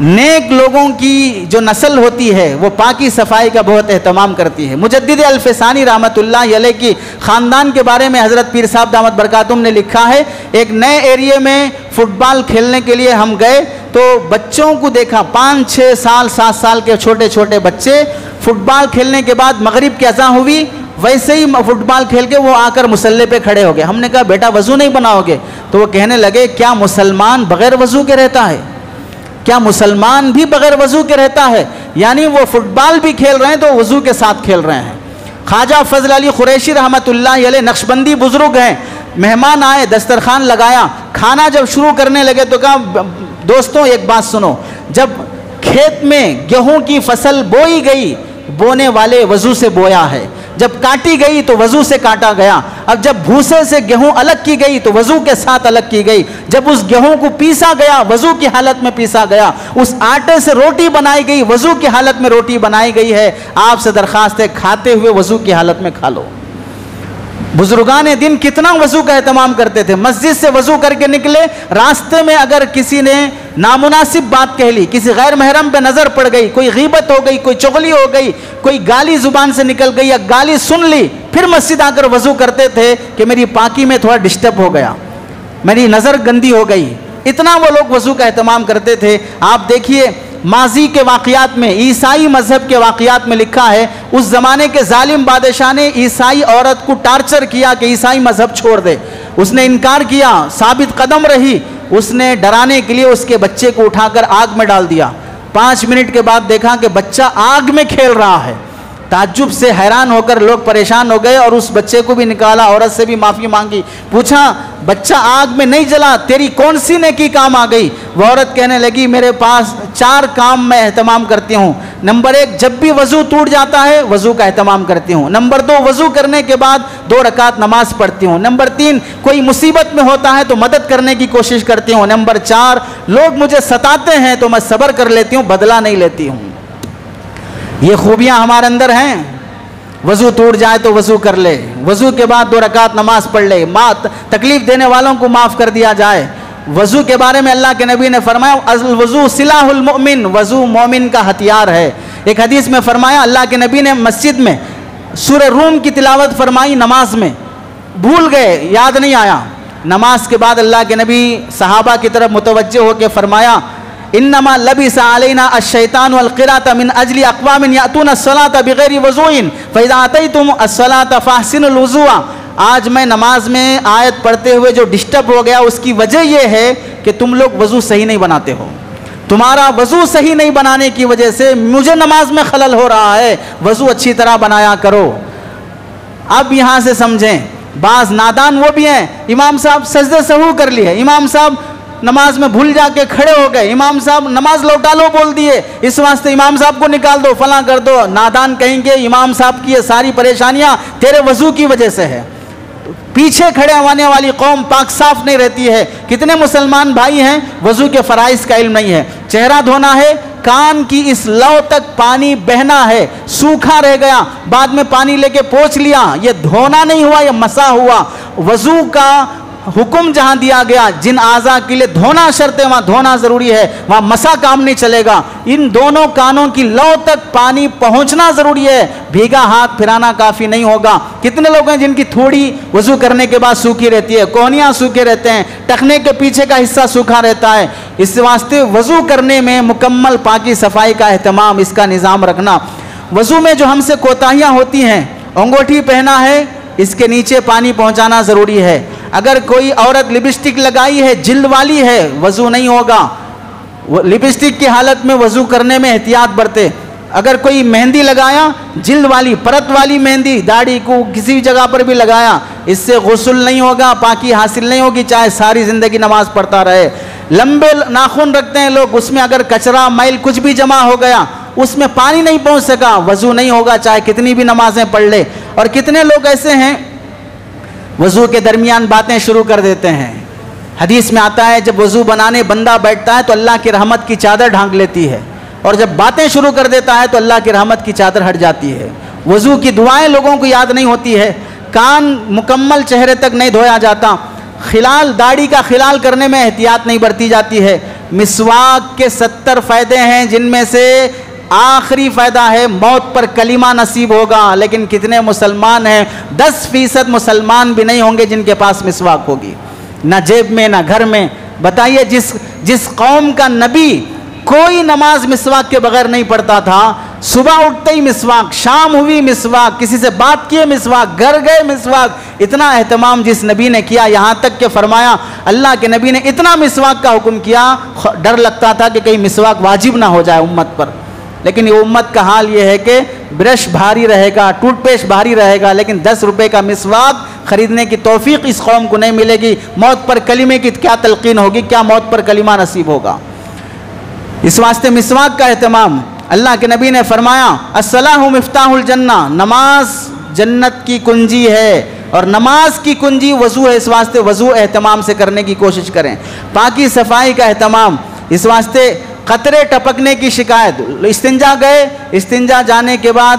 نیک لوگوں کی جو نسل ہوتی ہے وہ پاکی صفائی کا بہت اہتمام کرتی ہے۔ مجدد الفسانی رحمۃ اللہ علیہ کی خاندان کے بارے میں حضرت پیر صاحب دامت برکاتہم نے لکھا ہے، ایک نئے ایریے میں فٹ بال کھیلنے کے لیے ہم گئے تو بچوں کو دیکھا، 5 6 سال 7 سال کے چھوٹے چھوٹے بچے فٹ بال کھیلنے کے بعد مغرب کی اذان ہوئی، ویسے ہی فٹ بال کھیل کے وہ آ کر مصلی پہ کھڑے ہو گئے۔ ہم نے کہا بیٹا وضو نہیں بناؤ گے؟ تو وہ کہنے لگے کیا مسلمان بغیر وضو کے رہتا ہے؟ کیا مسلمان بھی بغیر وضو کے رہتا ہے؟ یعنی وہ فٹ بال بھی کھیل رہے ہیں تو وضو کے ساتھ کھیل رہے ہیں۔ خواجہ فضل علی قریشی رحمۃ اللہ علیہ نقشبندی بزرگ ہیں، مہمان آئے، دسترخوان لگایا، کھانا جب شروع کرنے لگے تو کہا دوستوں ایک بات سنو، جب کھیت میں گیہوں کی فصل بوئی گئی، بونے والے وضو سے بویا ہے، جب کاٹی گئی تو وضو سے کاٹا گیا، اب جب بھوسے سے گیہوں الگ کی گئی تو وضو کے ساتھ الگ کی گئی، جب اس گیہوں کو پیسا گیا وضو کی حالت میں پیسا گیا، اس آٹے سے روٹی بنائی گئی وضو کی حالت میں روٹی بنائی گئی ہے۔ آپ سے درخواست ہے کھاتے ہوئے وضو کی حالت میں کھا لو۔ بزرگان دن کتنا وضو کا اہتمام کرتے تھے، مسجد سے وضو کر کے نکلے، راستے میں اگر کسی نے نامناسب بات کہہ لی، کسی غیر محرم پہ نظر پڑ گئی، کوئی غیبت ہو گئی، کوئی چغلی ہو گئی، کوئی گالی زبان سے نکل گئی یا گالی سن لی، پھر مسجد آ کر وضو کرتے تھے کہ میری پاکی میں تھوڑا ڈسٹرب ہو گیا، میری نظر گندی ہو گئی، اتنا وہ لوگ وضو کا اہتمام کرتے تھے۔ آپ دیکھیے ماضی کے واقعات میں، عیسائی مذہب کے واقعات میں لکھا ہے اس زمانے کے ظالم بادشاہ نے عیسائی عورت کو ٹارچر کیا کہ عیسائی مذہب چھوڑ دے، اس نے انکار کیا، ثابت قدم رہی، اس نے ڈرانے کے لیے اس کے بچے کو اٹھا کر آگ میں ڈال دیا۔ 5 منٹ کے بعد دیکھا کہ بچہ آگ میں کھیل رہا ہے۔ تعجب سے حیران ہو کر لوگ پریشان ہو گئے اور اس بچے کو بھی نکالا، عورت سے بھی معافی مانگی، پوچھا بچہ آگ میں نہیں جلا، تیری کون سی نیکی کام آ گئی؟ وہ عورت کہنے لگی میرے پاس 4 کام میں اہتمام کرتی ہوں۔ نمبر 1، جب بھی وضو ٹوٹ جاتا ہے وضو کا اہتمام کرتی ہوں۔ نمبر 2، وضو کرنے کے بعد 2 رکعت نماز پڑھتی ہوں۔ نمبر 3، کوئی مصیبت میں ہوتا ہے تو مدد کرنے کی کوشش کرتی ہوں۔ نمبر 4، لوگ مجھے ستاتے ہیں تو میں صبر کر لیتی ہوں، بدلہ نہیں لیتی ہوں۔ یہ خوبیاں ہمارے اندر ہیں۔ وضو ٹوٹ جائے تو وضو کر لے، وضو کے بعد 2 رکعت نماز پڑھ لے، تکلیف دینے والوں کو معاف کر دیا جائے۔ وضو کے بارے میں اللہ کے نبی نے فرمایا الوضو سلاح المؤمن، وضو مومن کا ہتھیار ہے۔ ایک حدیث میں فرمایا اللہ کے نبی نے مسجد میں سورہ روم کی تلاوت فرمائی، نماز میں بھول گئے، یاد نہیں آیا۔ نماز کے بعد اللہ کے نبی صحابہ کی طرف متوجہ ہو کے فرمایا انما لبس علینا الشیطان والقراءۃ من اجل اقوام یاتون الصلاۃ بغیر وضوء فاذا اتیتم الصلاۃ فاحسنوا الوضوء۔ آج میں نماز میں آیت پڑھتے ہوئے جو ڈسٹرب ہو گیا اس کی وجہ یہ ہے کہ تم لوگ وضو صحیح نہیں بناتے ہو، تمہارا وضو صحیح نہیں بنانے کی وجہ سے مجھے نماز میں خلل ہو رہا ہے، وضو اچھی طرح بنایا کرو۔ اب یہاں سے سمجھیں، بعض نادان وہ بھی ہیں، امام صاحب سجدہ سہو کر لیے، امام صاحب نماز میں بھول جا کے کھڑے ہو گئے، امام صاحب نماز لوٹا لو بول دیے، اس واسطے امام صاحب کو نکال دو، فلاں کر دو۔ نادان کہیں گے امام صاحب کی یہ ساری پریشانیاں تیرے وضو کی وجہ سے ہے۔ پیچھے کھڑے ہونے والی قوم پاک صاف نہیں رہتی ہے۔ کتنے مسلمان بھائی ہیں وضو کے فرائض کا علم نہیں ہے۔ چہرہ دھونا ہے، کان کی اس لو تک پانی بہنا ہے، سوکھا رہ گیا، بعد میں پانی لے کے پوچھ لیا، یہ دھونا نہیں ہوا، یہ مسح ہوا۔ وضو کا حکم جہاں دیا گیا جن اعضاء کے لیے دھونا شرط ہے وہاں دھونا ضروری ہے، وہاں مسا کام نہیں چلے گا۔ ان دونوں کانوں کی لو تک پانی پہنچنا ضروری ہے، بھیگا ہاتھ پھرانا کافی نہیں ہوگا۔ کتنے لوگ ہیں جن کی تھوڑی وضو کرنے کے بعد سوکھی رہتی ہے، کوہنیاں سوکھے رہتے ہیں، ٹخنے کے پیچھے کا حصہ سوکھا رہتا ہے۔ اس واسطے وضو کرنے میں مکمل پاکی صفائی کا اہتمام، اس کا نظام رکھنا۔ وضو میں جو ہم سے کوتاہیاں ہوتی ہیں، انگوٹھی پہنا ہے اس کے نیچے پانی پہنچانا ضروری ہے۔ اگر کوئی عورت لپسٹک لگائی ہے، جلد والی ہے، وضو نہیں ہوگا۔ لپسٹک کی حالت میں وضو کرنے میں احتیاط برتے۔ اگر کوئی مہندی لگایا، جلد والی پرت والی مہندی، داڑھی کو کسی جگہ پر بھی لگایا، اس سے غسل نہیں ہوگا، پاکی حاصل نہیں ہوگی، چاہے ساری زندگی نماز پڑھتا رہے۔ لمبے ناخن رکھتے ہیں لوگ، اس میں اگر کچرا میل کچھ بھی جمع ہو گیا، اس میں پانی نہیں پہنچ سکا، وضو نہیں ہوگا، چاہے کتنی بھی نمازیں پڑھ لے۔ اور کتنے لوگ ایسے ہیں وضو کے درمیان باتیں شروع کر دیتے ہیں۔ حدیث میں آتا ہے جب وضو بنانے بندہ بیٹھتا ہے تو اللہ کی رحمت کی چادر ڈھانک لیتی ہے، اور جب باتیں شروع کر دیتا ہے تو اللہ کی رحمت کی چادر ہٹ جاتی ہے۔ وضو کی دعائیں لوگوں کو یاد نہیں ہوتی ہے، کان مکمل چہرے تک نہیں دھویا جاتا، خلال داڑھی کا خلال کرنے میں احتیاط نہیں برتی جاتی ہے۔ مسواک کے 70 فائدے ہیں، جن میں سے آخری فائدہ ہے موت پر کلمہ نصیب ہوگا، لیکن کتنے مسلمان ہیں؟ 10% مسلمان بھی نہیں ہوں گے جن کے پاس مسواک ہوگی، نہ جیب میں نہ گھر میں۔ بتائیے جس قوم کا نبی کوئی نماز مسواک کے بغیر نہیں پڑھتا تھا، صبح اٹھتے ہی مسواک، شام ہوئی مسواک، کسی سے بات کیے مسواک، گھر گئے مسواک، اتنا اہتمام جس نبی نے کیا، یہاں تک کہ فرمایا اللہ کے نبی نے اتنا مسواک کا حکم کیا، ڈر لگتا تھا کہ کہیں مسواک واجب نہ ہو جائے امت پر۔ لیکن یہ امت کا حال یہ ہے کہ برش بھاری رہے گا، ٹوتھ پیسٹ بھاری رہے گا، لیکن 10 روپے کا مسواک خریدنے کی توفیق اس قوم کو نہیں ملے گی۔ موت پر کلمے کی کیا تلقین ہوگی، کیا موت پر کلمہ نصیب ہوگا؟ اس واسطے مسواک کا اہتمام۔ اللہ کے نبی نے فرمایا الصلاۃ مفتاح الجنہ، نماز جنت کی کنجی ہے، اور نماز کی کنجی وضو ہے، اس واسطے وضو اہتمام سے کرنے کی کوشش کریں۔ پاکی صفائی کا اہتمام، اس واسطے قطرے ٹپکنے کی شکایت، استنجا گئے، استنجا جانے کے بعد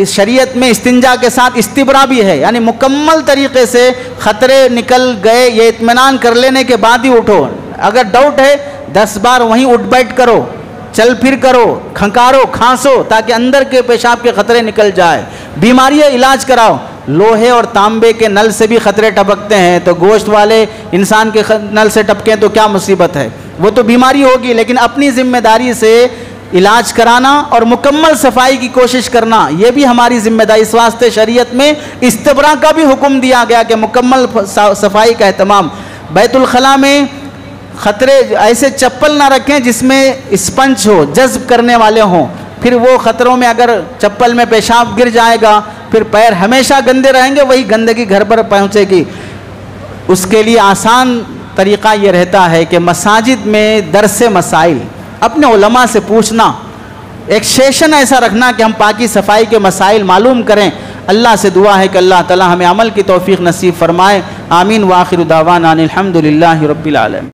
شریعت میں استنجا کے ساتھ استبرا بھی ہے، یعنی مکمل طریقے سے خطرے نکل گئے یہ اطمینان کر لینے کے بعد ہی اٹھو۔ اگر ڈاؤٹ ہے 10 بار وہیں اٹھ بیٹھ کرو، چل پھر کرو، کھنکارو، کھانسو، تاکہ اندر کے پیشاب کے خطرے نکل جائے۔ بیماری ہے علاج کراؤ۔ لوہے اور تانبے کے نل سے بھی خطرے ٹپکتے ہیں، تو گوشت والے انسان کے نل سے ٹپکیں تو کیا مصیبت ہے، وہ تو بیماری ہوگی، لیکن اپنی ذمہ داری سے علاج کرانا اور مکمل صفائی کی کوشش کرنا یہ بھی ہماری ذمہ داری. اس واسطے شریعت میں استبراء کا بھی حکم دیا گیا کہ مکمل صفائی کا اہتمام. بیت الخلاء میں خطرے ایسے چپل نہ رکھیں جس میں اسپنج ہو، جذب کرنے والے ہوں، پھر وہ خطروں میں اگر چپل میں پیشاب گر جائے گا پھر پیر ہمیشہ گندے رہیں گے، وہی گندگی گھر پر پہنچے گی. اس کے لیے آسان طریقہ یہ رہتا ہے کہ مساجد میں درس مسائل اپنے علماء سے پوچھنا، ایک سیشن ایسا رکھنا کہ ہم پاکی صفائی کے مسائل معلوم کریں. اللہ سے دعا ہے کہ اللہ تعالی ہمیں عمل کی توفیق نصیب فرمائے. آمین. وآخر دعوانا الحمدللہ رب العالمین.